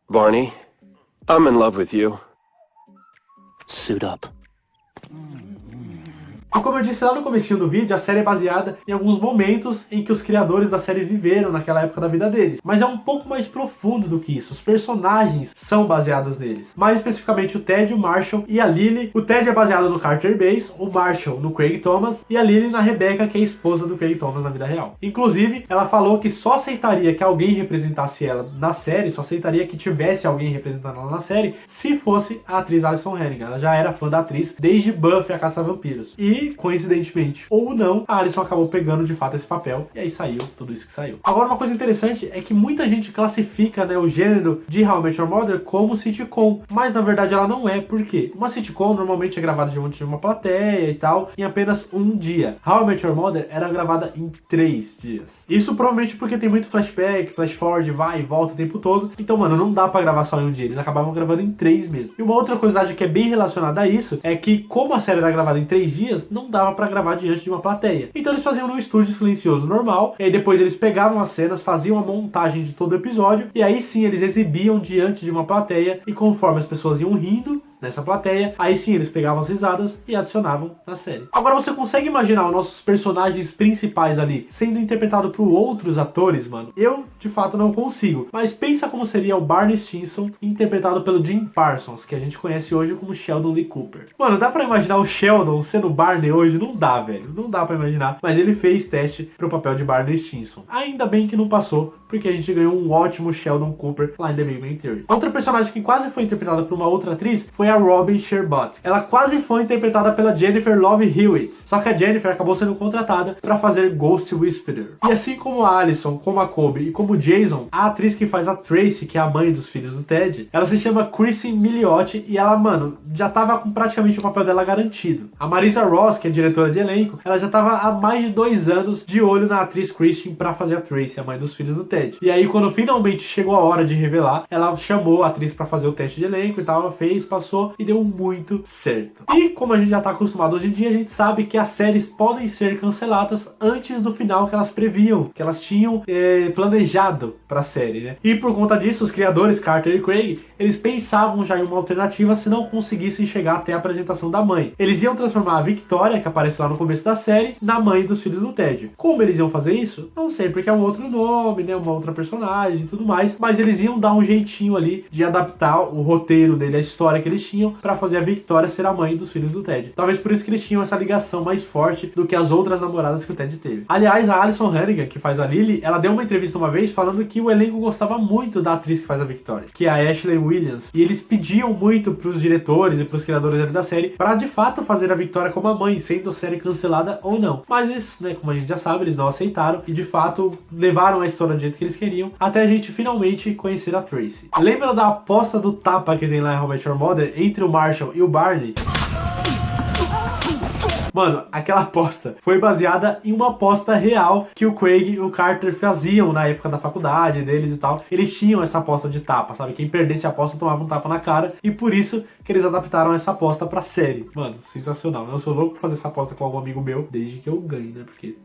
Speaker 4: Barney, I'm in love with you.
Speaker 5: Suit up.
Speaker 1: E como eu disse lá no comecinho do vídeo, a série é baseada em alguns momentos em que os criadores da série viveram naquela época da vida deles. Mas é um pouco mais profundo do que isso. Os personagens são baseados neles. Mais especificamente o Ted, o Marshall e a Lily. O Ted é baseado no Carter Bass, o Marshall no Craig Thomas e a Lily na Rebecca, que é a esposa do Craig Thomas na vida real. Inclusive, ela falou que só aceitaria que alguém representasse ela na série, só aceitaria que tivesse alguém representando ela na série, se fosse a atriz Alyson Hannigan. Ela já era fã da atriz desde Buffy, a Caça-Vampiros. E coincidentemente ou não, a Alison acabou pegando de fato esse papel e aí saiu tudo isso que saiu. Agora, uma coisa interessante é que muita gente classifica, né, o gênero de How I Met Your Mother como sitcom, mas na verdade ela não é. Por quê? Uma sitcom normalmente é gravada diante de uma plateia e tal, em apenas um dia. How I Met Your Mother era gravada em 3 dias. Isso provavelmente porque tem muito flashback, flash forward, vai e volta o tempo todo. Então, mano, não dá pra gravar só em um dia. Eles acabavam gravando em 3 mesmo. E uma outra curiosidade que é bem relacionada a isso é que, como a série era gravada em 3 dias, não dava pra gravar diante de uma plateia. Então eles faziam num estúdio silencioso normal, e aí depois eles pegavam as cenas, faziam a montagem de todo o episódio, e aí sim eles exibiam diante de uma plateia, e conforme as pessoas iam rindo nessa plateia, aí sim eles pegavam as risadas e adicionavam na série. Agora você consegue imaginar os nossos personagens principais ali sendo interpretado por outros atores, mano? Eu, de fato, não consigo. Mas pensa como seria o Barney Stinson interpretado pelo Jim Parsons, que a gente conhece hoje como Sheldon Lee Cooper. Mano, dá pra imaginar o Sheldon sendo Barney hoje? Não dá, velho. Não dá pra imaginar. Mas ele fez teste pro papel de Barney Stinson. Ainda bem que não passou, porque a gente ganhou um ótimo Sheldon Cooper lá em The Big Bang Theory. Outra personagem que quase foi interpretada por uma outra atriz foi a Robin Sherbatsky. Ela quase foi interpretada pela Jennifer Love Hewitt, só que a Jennifer acabou sendo contratada para fazer Ghost Whisperer. E assim como a Allison, como a Kobe e como o Jason, a atriz que faz a Tracy, que é a mãe dos filhos do Ted, ela se chama Kristen Milioti e ela, mano, já tava com praticamente o papel dela garantido. A Marisa Ross, que é diretora de elenco, ela já tava há mais de 2 anos de olho na atriz Kristen pra fazer a Tracy, a mãe dos filhos do Ted. E aí, quando finalmente chegou a hora de revelar, ela chamou a atriz pra fazer o teste de elenco e tal, ela fez, passou e deu muito certo. E como a gente já tá acostumado hoje em dia, a gente sabe que as séries podem ser canceladas antes do final que elas previam, que elas tinham planejado pra série, né? E por conta disso, os criadores, Carter e Craig, eles pensavam já em uma alternativa se não conseguissem chegar até a apresentação da mãe. Eles iam transformar a Victoria, que aparece lá no começo da série, na mãe dos filhos do Ted. Como eles iam fazer isso? Não sei, porque é um outro nome, né? Uma outra personagem e tudo mais, mas eles iam dar um jeitinho ali de adaptar o roteiro dele, a história que eles tinham, pra fazer a Victoria ser a mãe dos filhos do Ted. Talvez por isso que eles tinham essa ligação mais forte do que as outras namoradas que o Ted teve. Aliás, a Alyson Hannigan, que faz a Lily, ela deu uma entrevista uma vez falando que o elenco gostava muito da atriz que faz a Victoria, que é a Ashley Williams, e eles pediam muito pros diretores e pros criadores ali da série pra de fato fazer a Victoria como a mãe, sendo a série cancelada ou não. Mas isso, né, como a gente já sabe, eles não aceitaram e de fato levaram a história do jeito que eles queriam, até a gente finalmente conhecer a Tracy. Lembra da aposta do tapa que tem lá em How I Met Your Mother entre o Marshall e o Barney? Mano, aquela aposta foi baseada em uma aposta real que o Craig e o Carter faziam na época da faculdade deles e tal. Eles tinham essa aposta de tapa, sabe? Quem perdesse a aposta tomava um tapa na cara, e por isso que eles adaptaram essa aposta pra série. Mano, sensacional. Eu sou louco pra fazer essa aposta com algum amigo meu, desde que eu ganhe, né? Porque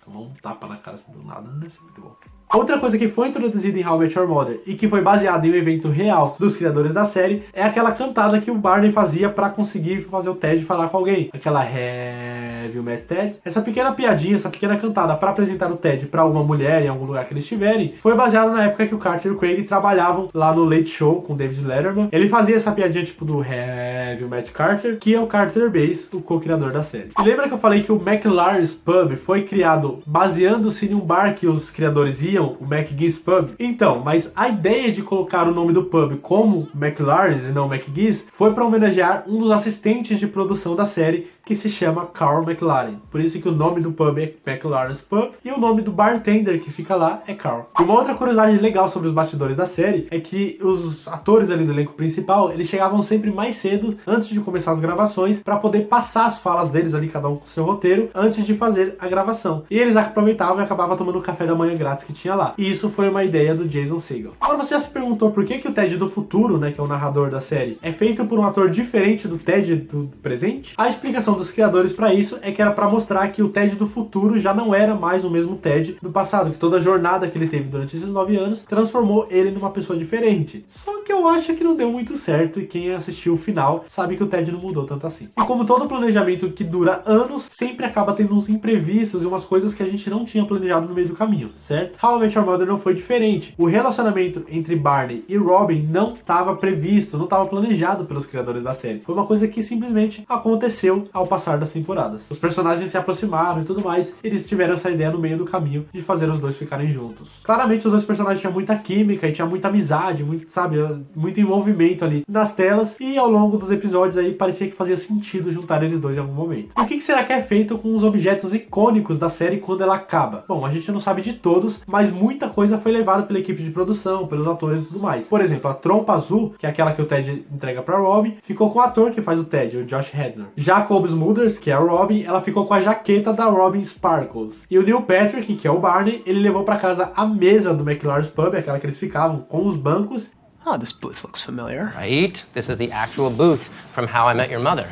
Speaker 1: tomar um tapa na cara assim do nada não deve ser muito bom. Outra coisa que foi introduzida em How I Met Your Mother e que foi baseada em um evento real dos criadores da série é aquela cantada que o Barney fazia pra conseguir fazer o Ted falar com alguém. Aquela Have you met Ted? Essa pequena piadinha, essa pequena cantada pra apresentar o Ted pra alguma mulher em algum lugar que eles estiverem, foi baseada na época que o Carter e o Craig trabalhavam lá no Late Show com David Letterman. Ele fazia essa piadinha tipo do Have you met Carter, que é o Carter Bass, o co-criador da série. E lembra que eu falei que o McLaren's Pub foi criado baseando-se em um bar que os criadores iam, o McGee's Pub? Então, mas a ideia de colocar o nome do pub como McLaren's e não McGee's foi para homenagear um dos assistentes de produção da série, que se chama Carl McLaren. Por isso que o nome do pub é McLaren's Pub e o nome do bartender que fica lá é Carl. E uma outra curiosidade legal sobre os bastidores da série é que os atores ali do elenco principal, eles chegavam sempre mais cedo, antes de começar as gravações, para poder passar as falas deles ali, cada um com seu roteiro, antes de fazer a gravação. E eles aproveitavam e acabavam tomando o café da manhã grátis que tinha lá. E isso foi uma ideia do Jason Segel. Agora, você já se perguntou por que o Ted do futuro, né, que é o narrador da série, é feito por um ator diferente do Ted do presente? A explicação dos criadores para isso é que era para mostrar que o Ted do futuro já não era mais o mesmo Ted do passado, que toda a jornada que ele teve durante esses 9 anos transformou ele numa pessoa diferente. Só que eu acho que não deu muito certo, e quem assistiu o final sabe que o Ted não mudou tanto assim. E como todo planejamento que dura anos, sempre acaba tendo uns imprevistos e umas coisas que a gente não tinha planejado no meio do caminho, certo? How I Met Your Mother não foi diferente. O relacionamento entre Barney e Robin não estava previsto, não estava planejado pelos criadores da série. Foi uma coisa que simplesmente aconteceu ao passar das temporadas. Os personagens se aproximaram e tudo mais, eles tiveram essa ideia no meio do caminho de fazer os dois ficarem juntos. Claramente os dois personagens tinham muita química e tinha muita amizade, muito, sabe, muito envolvimento ali nas telas, e ao longo dos episódios aí parecia que fazia sentido juntar eles dois em algum momento. E o que será que é feito com os objetos icônicos da série quando ela acaba? Bom, a gente não sabe de todos, mas muita coisa foi levada pela equipe de produção, pelos atores e tudo mais. Por exemplo, a trompa azul, que é aquela que o Ted entrega pra Robin, ficou com o ator que faz o Ted, o Josh Hadner. Já a Kobe Smulders, que é a Robin, ela ficou com a jaqueta da Robin Sparkles. E o Neil Patrick, que é o Barney, ele levou pra casa a mesa do McLaren's Pub, aquela que eles ficavam com os bancos.
Speaker 6: Oh, this booth looks familiar.
Speaker 7: Right? This is the actual booth from How I Met Your Mother.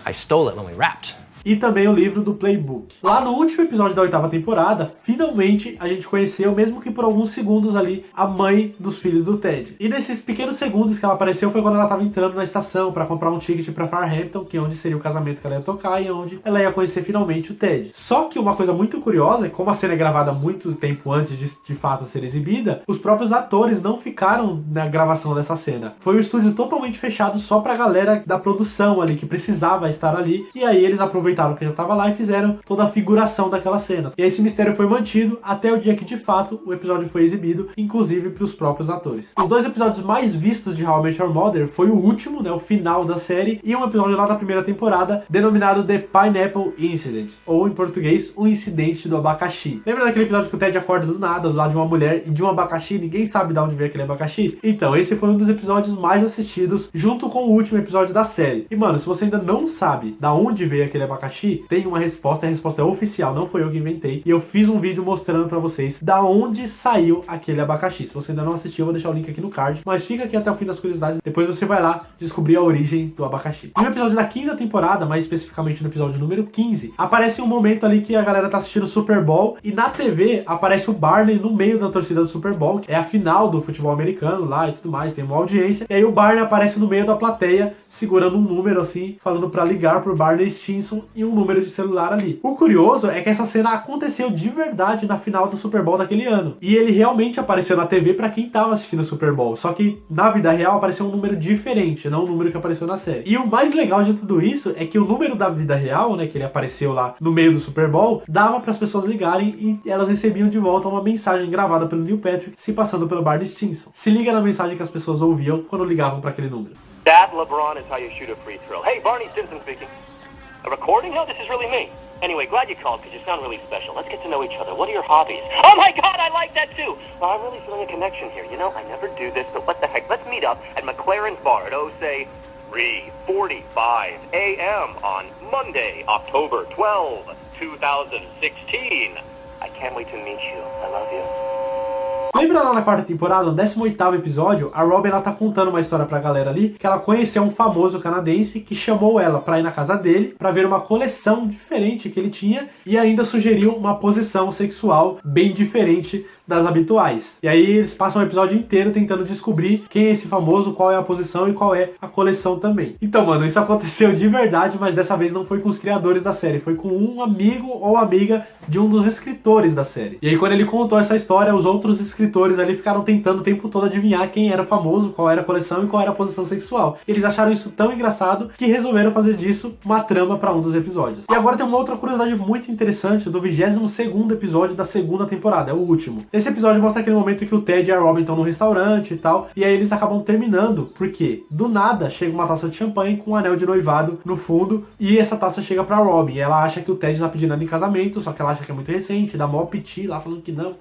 Speaker 7: I stole it when we wrapped.
Speaker 1: E também o livro do Playbook. Lá no último episódio da 8ª temporada, finalmente a gente conheceu, mesmo que por alguns segundos ali, a mãe dos filhos do Ted. E nesses pequenos segundos que ela apareceu foi quando ela estava entrando na estação para comprar um ticket para Farhampton, que é onde seria o casamento que ela ia tocar e onde ela ia conhecer finalmente o Ted. Só que uma coisa muito curiosa é como a cena é gravada muito tempo antes de fato ser exibida, os próprios atores não ficaram na gravação dessa cena. Foi um estúdio totalmente fechado só pra galera da produção ali, que precisava estar ali, e aí eles aproveitaram aproveitaram que já tava lá e fizeram toda a figuração daquela cena. E esse mistério foi mantido até o dia que, de fato, o episódio foi exibido, inclusive pros próprios atores. Os 2 episódios mais vistos de How I Met Your Mother foi o último, né, o final da série, e um episódio lá da primeira temporada, denominado The Pineapple Incident, ou em português, o incidente do abacaxi. Lembra daquele episódio que o Ted acorda do nada, do lado de uma mulher e de um abacaxi, ninguém sabe de onde veio aquele abacaxi? Então, esse foi um dos episódios mais assistidos, junto com o último episódio da série. E mano, se você ainda não sabe da onde veio aquele abacaxi, tem uma resposta, a resposta é oficial, não foi eu que inventei, e eu fiz um vídeo mostrando pra vocês da onde saiu aquele abacaxi. Se você ainda não assistiu, eu vou deixar o link aqui no card, mas fica aqui até o fim das curiosidades, depois você vai lá descobrir a origem do abacaxi. No episódio da 5ª temporada, mais especificamente no episódio número 15, aparece um momento ali que a galera tá assistindo o Super Bowl, e na TV aparece o Barney no meio da torcida do Super Bowl, que é a final do futebol americano lá e tudo mais, tem uma audiência, e aí o Barney aparece no meio da plateia, segurando um número assim, falando pra ligar pro Barney Stinson e um número de celular ali. O curioso é que essa cena aconteceu de verdade na final do Super Bowl daquele ano, e ele realmente apareceu na TV pra quem tava assistindo o Super Bowl, só que na vida real apareceu um número diferente, não o número que apareceu na série. E o mais legal de tudo isso é que o número da vida real, né, que ele apareceu lá no meio do Super Bowl, dava para as pessoas ligarem e elas recebiam de volta uma mensagem gravada pelo Neil Patrick se passando pelo Barney Stinson. Se liga na mensagem que as pessoas ouviam quando ligavam para aquele número.
Speaker 8: That, LeBron, is how you shoot a free throw. Hey, Barney Stinson speaking. A recording? No, this is really me. Anyway, glad you called because you sound really special. Let's get to know each other. What are your hobbies? Oh my God, I like that too. Well, I'm really feeling a connection here. You know, I never do this, but what the heck? Let's meet up at McLaren's Bar at, say, 3:45 a.m. on Monday, October 12, 2016. I can't wait to meet you. I love you.
Speaker 1: Lembra lá na 4ª temporada, no 18º episódio, a Robin ela tá contando uma história pra galera ali, que ela conheceu um famoso canadense que chamou ela pra ir na casa dele, pra ver uma coleção diferente que ele tinha, e ainda sugeriu uma posição sexual bem diferente das habituais. E aí eles passam o episódio inteiro tentando descobrir quem é esse famoso, qual é a posição e qual é a coleção também. Então, mano, isso aconteceu de verdade, mas dessa vez não foi com os criadores da série, foi com um amigo ou amiga de um dos escritores da série. E aí quando ele contou essa história, os outros escritores ali ficaram tentando o tempo todo adivinhar quem era o famoso, qual era a coleção e qual era a posição sexual. Eles acharam isso tão engraçado que resolveram fazer disso uma trama para um dos episódios. E agora tem uma outra curiosidade muito interessante do 22º episódio da 2ª temporada, é o último. Esse episódio mostra aquele momento que o Ted e a Robin estão no restaurante e tal, e aí eles acabam terminando, porque do nada chega uma taça de champanhe com um anel de noivado no fundo, e essa taça chega pra Robin, e ela acha que o Ted tá pedindo ela em casamento, só que ela acha que é muito recente, dá mó piti lá, falando que não,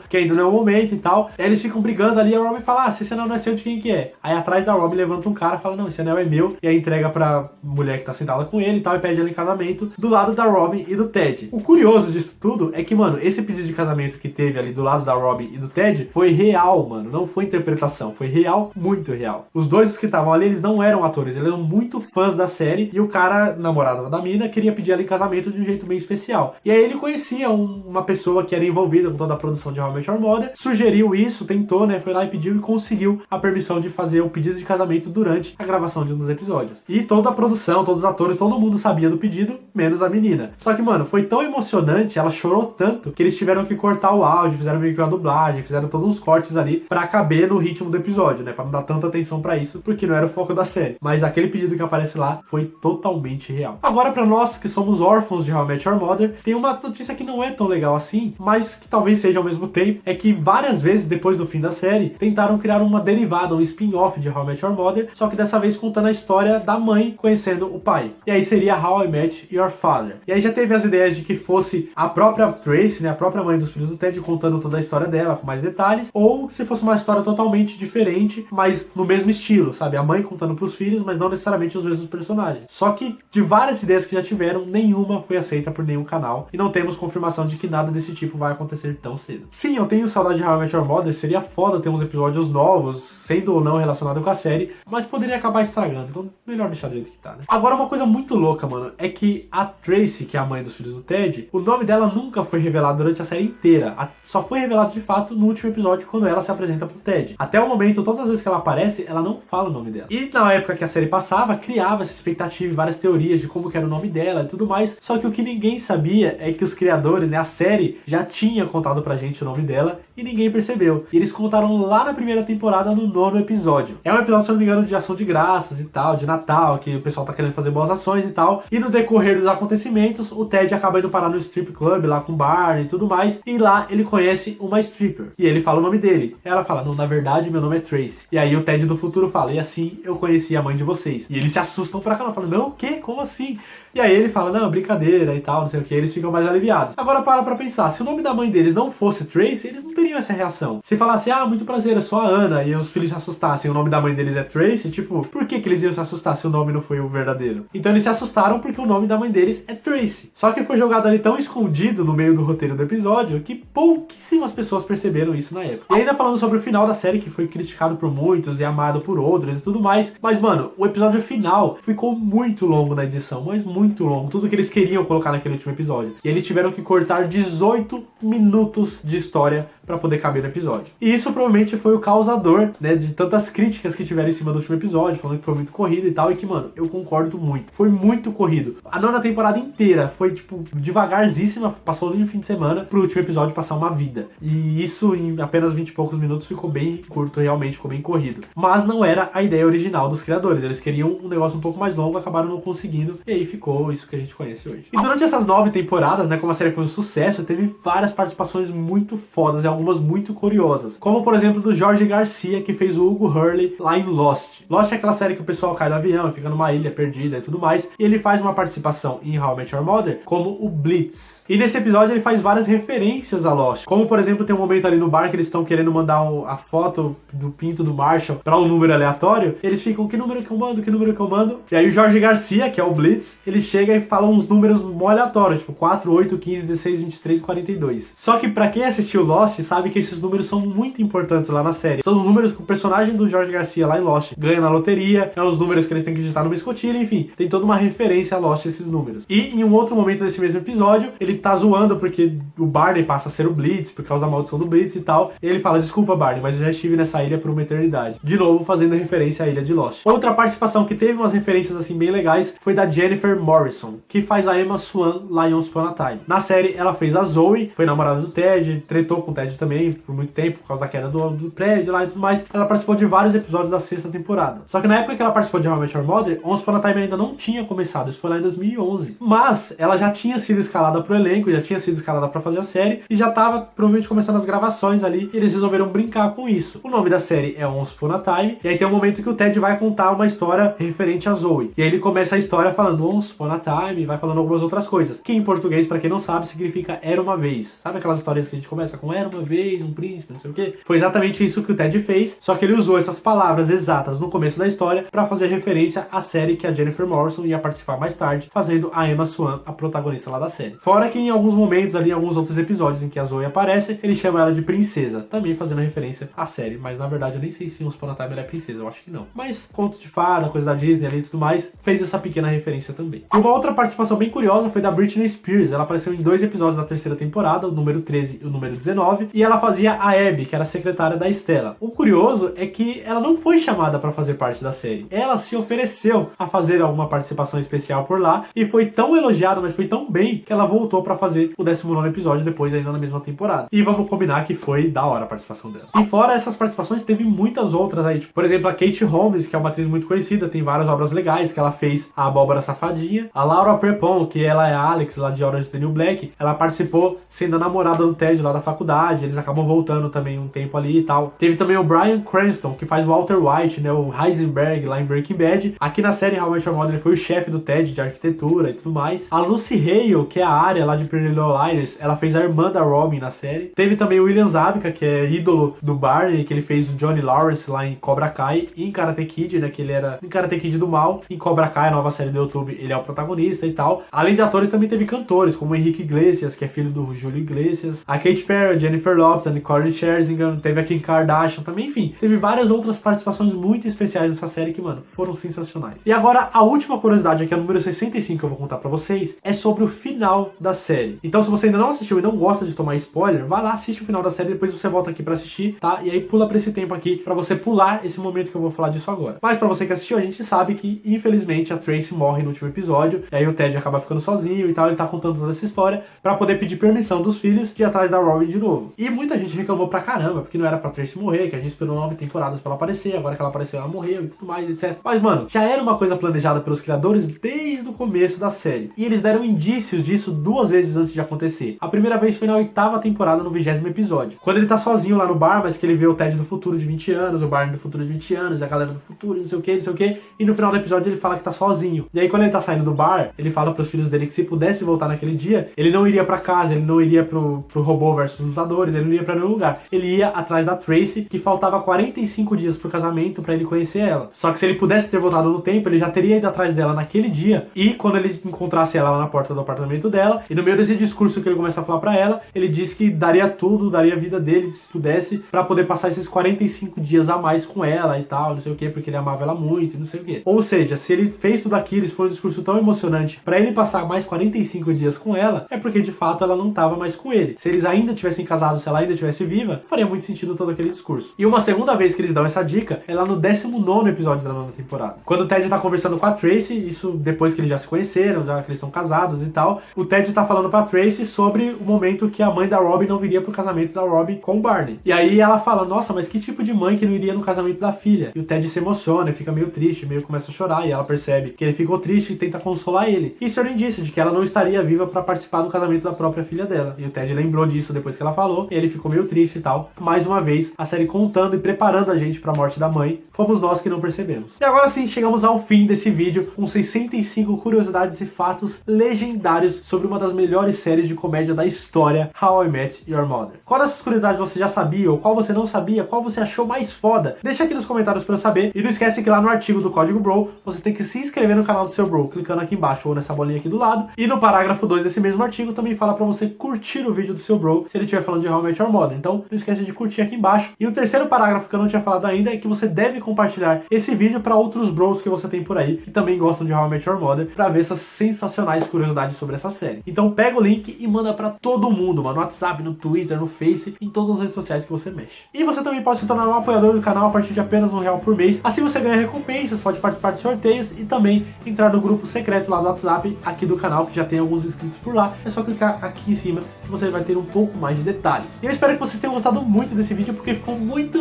Speaker 1: que ainda não é o momento e tal. Aí eles ficam brigando ali, e a Robin fala, se esse anel não é seu, de quem que é? Aí atrás da Robin levanta um cara e fala, não, esse anel é meu, e aí entrega pra mulher que tá sentada com ele e tal, e pede ela em casamento, do lado da Robin e do Ted. O curioso disso tudo é que, mano, esse pedido de casamento que teve ali do lado da Robin e do Ted foi real, mano, não foi interpretação, foi real, muito real. Os dois que estavam ali, eles não eram atores, eles eram muito fãs da série, e o cara, namorado da mina, queria pedir ela em casamento de um jeito bem especial. E aí ele conhecia uma pessoa que era envolvida com toda a produção de How I Met Your Mother, sugeriu isso, tentou, né, foi lá e pediu e conseguiu a permissão de fazer o pedido de casamento durante a gravação de um dos episódios. E toda a produção, todos os atores, todo mundo sabia do pedido, menos a menina. Só que, mano, foi tão emocionante, ela chorou tanto, que eles tiveram que cortar o áudio, fizeram meio que uma dublagem, fizeram todos uns cortes ali pra caber no ritmo do episódio, né, pra não dar tanta atenção pra isso, porque não era o foco da série. Mas aquele pedido que aparece lá foi totalmente real. Agora, pra nós que somos órfãos de How I Met Your Mother, tem uma notícia que não é tão legal assim, mas que talvez seja ao mesmo tempo, é que várias vezes depois do fim da série, tentaram criar uma derivada, um spin-off de How I Met Your Mother, só que dessa vez contando a história da mãe conhecendo o pai. E aí seria How I Met Your Father. E aí já teve as ideias de que fosse a própria Tracy, né, a própria mãe dos filhos do Ted, contando toda a história dela, com mais detalhes, ou se fosse uma história totalmente diferente, mas no mesmo estilo, sabe? A mãe contando pros filhos, mas não necessariamente os mesmos personagens. Só que de várias ideias que já tiveram, nenhuma foi aceita por nenhum canal, e não temos confirmação de que nada desse tipo vai acontecer tão cedo. Sim, eu tenho saudade de How I Met Your Mother, seria foda ter uns episódios novos, sendo ou não relacionado com a série, mas poderia acabar estragando, então melhor deixar do jeito que tá, né? Agora, uma coisa muito louca, mano, é que a Tracy, que é a mãe dos filhos do Ted, o nome dela nunca foi revelado durante a série inteira. Só foi foi revelado de fato no último episódio, quando ela se apresenta pro Ted. Até o momento, todas as vezes que ela aparece, ela não fala o nome dela. E na época que a série passava, criava essa expectativa e várias teorias de como que era o nome dela e tudo mais. Só que o que ninguém sabia é que os criadores, né, a série já tinha contado pra gente o nome dela e ninguém percebeu. E eles contaram lá na primeira temporada, no 9º episódio. É um episódio, se não me engano, de ação de graças e tal, de Natal, que o pessoal tá querendo fazer boas ações e tal. E no decorrer dos acontecimentos, o Ted acaba indo parar no strip club lá com o Barney e tudo mais. E lá ele conhece uma stripper. E ele fala o nome dele. Ela fala, não, na verdade meu nome é Tracy. E aí o Ted do futuro fala, e assim eu conheci a mãe de vocês. E eles se assustam pra caramba, falam, não, o quê? Como assim? E aí ele fala, não, brincadeira e tal, não sei o que, eles ficam mais aliviados. Agora para pra pensar, se o nome da mãe deles não fosse Tracy, eles não teriam essa reação. Se falasse, ah, muito prazer, eu sou a Ana, e os filhos se assustassem, o nome da mãe deles é Tracy, tipo, por que eles iam se assustar se o nome não foi o verdadeiro? Então eles se assustaram porque o nome da mãe deles é Tracy. Só que foi jogado ali tão escondido no meio do roteiro do episódio que pouquíssimas pessoas perceberam isso na época. E ainda falando sobre o final da série, que foi criticado por muitos e amado por outros e tudo mais, mas mano, o episódio final ficou muito longo na edição, mas muito longo, tudo que eles queriam colocar naquele último episódio. E eles tiveram que cortar 18 minutos de história pra poder caber no episódio. E isso provavelmente foi o causador, né, de tantas críticas que tiveram em cima do último episódio, falando que foi muito corrido e tal, e que, mano, eu concordo muito. Foi muito corrido. A 9ª temporada inteira foi, tipo, devagarzíssima, passou ali no fim de semana, pro último episódio passar uma vida. E isso, em apenas 20 e poucos minutos, ficou bem curto, realmente, ficou bem corrido. Mas não era a ideia original dos criadores. Eles queriam um negócio um pouco mais longo, acabaram não conseguindo, e aí ficou isso que a gente conhece hoje. E durante essas 9 temporadas, né, como a série foi um sucesso, teve várias participações muito fodas e algumas muito curiosas. Como, por exemplo, do Jorge Garcia, que fez o Hugo Hurley lá em Lost. Lost é aquela série que o pessoal cai do avião, fica numa ilha perdida e tudo mais, e ele faz uma participação em How I Met Your Mother como o Blitz. E nesse episódio ele faz várias referências a Lost. Como, por exemplo, tem um momento ali no bar que eles estão querendo mandar a foto do pinto do Marshall pra um número aleatório. Eles ficam, que número que eu mando, que número que eu mando? E aí o Jorge Garcia, que é o Blitz, ele chega e fala uns números mó aleatórios, tipo 4, 8, 15, 16, 23 e 42. Só que pra quem assistiu Lost, sabe que esses números são muito importantes lá na série. São os números que o personagem do Jorge Garcia lá em Lost ganha na loteria, são os números que eles têm que digitar numa escotilha, enfim, tem toda uma referência a Lost esses números. E em um outro momento desse mesmo episódio, ele tá zoando porque o Barney passa a ser o Blitz, por causa da maldição do Blitz e tal. E ele fala, desculpa Barney, mas eu já estive nessa ilha por uma eternidade. De novo, fazendo referência à ilha de Lost. Outra participação que teve umas referências assim bem legais foi da Jennifer Morrison, que faz a Emma Swan lá em Once Upon a Time. Na série, ela fez a Zoe, foi namorada do Ted, tretou com o Ted também por muito tempo, por causa da queda do prédio lá e tudo mais. Ela participou de vários episódios da 6ª temporada. Só que na época que ela participou de How I Met Your Mother, Once Upon a Time ainda não tinha começado, isso foi lá em 2011. Mas ela já tinha sido escalada pro elenco, já tinha sido escalada pra fazer a série, e já tava provavelmente começando as gravações ali, e eles resolveram brincar com isso. O nome da série é Once Upon a Time, e aí tem um momento que o Ted vai contar uma história referente a Zoe. E aí ele começa a história falando Once Upon a Time, e vai falando algumas outras coisas, que em português, pra quem não sabe, significa Era Uma Vez. Sabe aquelas histórias que a gente começa com Era Uma Vez, um príncipe, não sei o quê? Foi exatamente isso que o Ted fez, só que ele usou essas palavras exatas no começo da história pra fazer referência à série que a Jennifer Morrison ia participar mais tarde, fazendo a Emma Swan a protagonista lá da série. Fora que em alguns momentos ali, em alguns outros episódios em que a Zoe aparece, ele chama ela de princesa, também fazendo referência à série, mas na verdade eu nem sei se Once Upon a Time ela é princesa, eu acho que não. Mas conto de fada, coisa da Disney ali e tudo mais, fez essa pequena referência também. E uma outra participação bem curiosa foi da Britney Spears. Ela apareceu em 2 episódios da 3ª temporada, o número 13 e o número 19, e ela fazia a Abby, que era a secretária da Stella. O curioso é que ela não foi chamada pra fazer parte da série. Ela se ofereceu a fazer alguma participação especial por lá, e foi tão elogiada, mas foi tão bem, que ela voltou pra fazer o 19º episódio depois, ainda na mesma temporada. E vamos combinar que foi da hora a participação dela. E fora essas participações, teve muitas outras aí, tipo, por exemplo, a Kate Holmes, que é uma atriz muito conhecida, tem várias obras legais, que ela fez a Abóbora Safadinha. A Laura Prepon, que ela é a Alex, lá de Orange is the New Black, ela participou sendo a namorada do Ted lá da faculdade, eles acabam voltando também um tempo ali e tal. Teve também o Bryan Cranston, que faz o Walter White, né, o Heisenberg lá em Breaking Bad. Aqui na série How I Met Your Mother, ele foi o chefe do Ted de arquitetura e tudo mais. A Lucy Hale, que é a Arya lá de Pretty Little Liars, ela fez a irmã da Robin na série. Teve também o William Zabka, que é ídolo do Barney, que ele fez o Johnny Lawrence lá em Cobra Kai e em Karate Kid, né, que ele era em Karate Kid do mal. Em Cobra Kai, a nova série do YouTube, ele é o protagonista e tal. Além de atores, também teve cantores, como o Henrique Iglesias, que é filho do Júlio Iglesias, a Katy Perry, a Jennifer Lopez, a Nicole Scherzinger, teve a Kim Kardashian também, enfim. Teve várias outras participações muito especiais nessa série que, mano, foram sensacionais. E agora, a última curiosidade aqui, a número 65 que eu vou contar pra vocês, é sobre o final da série. Então, se você ainda não assistiu e não gosta de tomar spoiler, vai lá, assiste o final da série, depois você volta aqui pra assistir, tá? E aí pula pra esse tempo aqui, pra você pular esse momento que eu vou falar disso agora. Mas pra você que assistiu, a gente sabe que, infelizmente, a Tracy morre no último episódio, e aí o Ted acaba ficando sozinho e tal, ele tá contando toda essa história pra poder pedir permissão dos filhos de ir atrás da Robin de novo. E muita gente reclamou pra caramba, porque não era pra Tracy morrer, que a gente esperou 9 temporadas pra ela aparecer, agora que ela apareceu ela morreu e tudo mais, etc. Mas, mano, já era uma coisa planejada pelos criadores desde o começo da série. E eles deram indícios disso 2 vezes antes de acontecer. A primeira vez foi na 8ª temporada, no 20º episódio. Quando ele tá sozinho lá no bar, mas que ele vê o Ted do futuro de 20 anos, o Barney do futuro de 20 anos, a galera do futuro, não sei o que, não sei o que. E no final do episódio ele fala que tá sozinho. E aí quando ele tá saindo do bar, ele fala pros filhos dele que se pudesse voltar naquele dia, ele não iria pra casa, ele não iria pro robô versus lutadores, ele não ia pra nenhum lugar. Ele ia atrás da Tracy, que faltava 45 dias pro casamento pra ele conhecer ela. Só que se ele pudesse ter voltado no tempo, ele já teria ido atrás dela naquele dia. E quando ele encontrasse ela lá na porta do apartamento dela, e no meio desse discurso que ele começa a falar pra ela, ele disse que daria tudo, daria a vida dele, se pudesse, pra poder passar esses 45 dias a mais com ela e tal, não sei o que, porque ele amava ela muito, não sei o que. Ou seja, se ele fez tudo aquilo, isso foi um discurso tão emocionante pra ele passar mais 45 dias com ela, é porque de fato ela não tava mais com ele. Se eles ainda tivessem casado, se ela ainda estivesse viva, faria muito sentido todo aquele discurso. E uma segunda vez que eles dão essa dica é lá no 19º episódio da 9ª temporada. Quando o Ted tá conversando com a Tracy, isso depois que eles já se conheceram, já que eles estão casados e tal, o Ted tá falando pra Tracy sobre o momento que a mãe da Robin não viria pro casamento da Robin com o Barney. E aí ela fala, nossa, mas que tipo de mãe que não iria no casamento da filha? E o Ted se emociona, fica meio triste, meio começa a chorar, e ela percebe que ele ficou triste e tenta consolar ele. Isso era um indício de que ela não estaria viva pra participar do casamento da própria filha dela. E o Ted lembrou disso depois que ela falou, e ele ficou meio triste e tal. Mais uma vez, a série contando e preparando a gente pra morte da mãe, fomos nós que não percebemos. E agora sim, chegamos ao fim desse vídeo, com 65 curiosidades e fatos legendários sobre uma das melhores séries de comédia da história, How I Met Your Mother. Qual dessas curiosidades você já sabia, ou qual você não sabia, qual você achou mais foda? Deixa aqui nos comentários pra eu saber, e não esquece que lá no artigo do Código Bro, você tem que se inscrever no canal do seu bro, clicando aqui embaixo ou nessa bolinha aqui do lado, e no parágrafo 2 desse mesmo artigo também fala pra você curtir o vídeo do seu bro, se ele estiver falando de How I Met Your Mother. Então não esquece de curtir aqui embaixo. E o terceiro parágrafo que eu não tinha falado ainda é que você deve compartilhar esse vídeo pra outros bros que você tem por aí, que também gostam de How I Met Your Mother, pra ver essas sensacionais curiosidades sobre essa série. Então pega o link e manda pra todo mundo, mano, no WhatsApp, no Twitter, no Face, em todas as redes sociais que você mexe. E você também pode se tornar um apoiador do canal a partir de apenas R$1 por mês. Assim você ganha recompensas, pode participar de sorteios e também entrar no grupo secreto lá do WhatsApp aqui do canal, que já tem alguns inscritos por lá. É só clicar aqui em cima que você vai ter um pouco mais de detalhes. E eu espero que vocês tenham gostado muito desse vídeo, porque ficou muito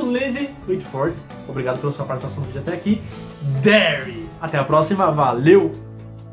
Speaker 1: muito forte. Obrigado pela sua participação no vídeo até aqui. Até a próxima, valeu!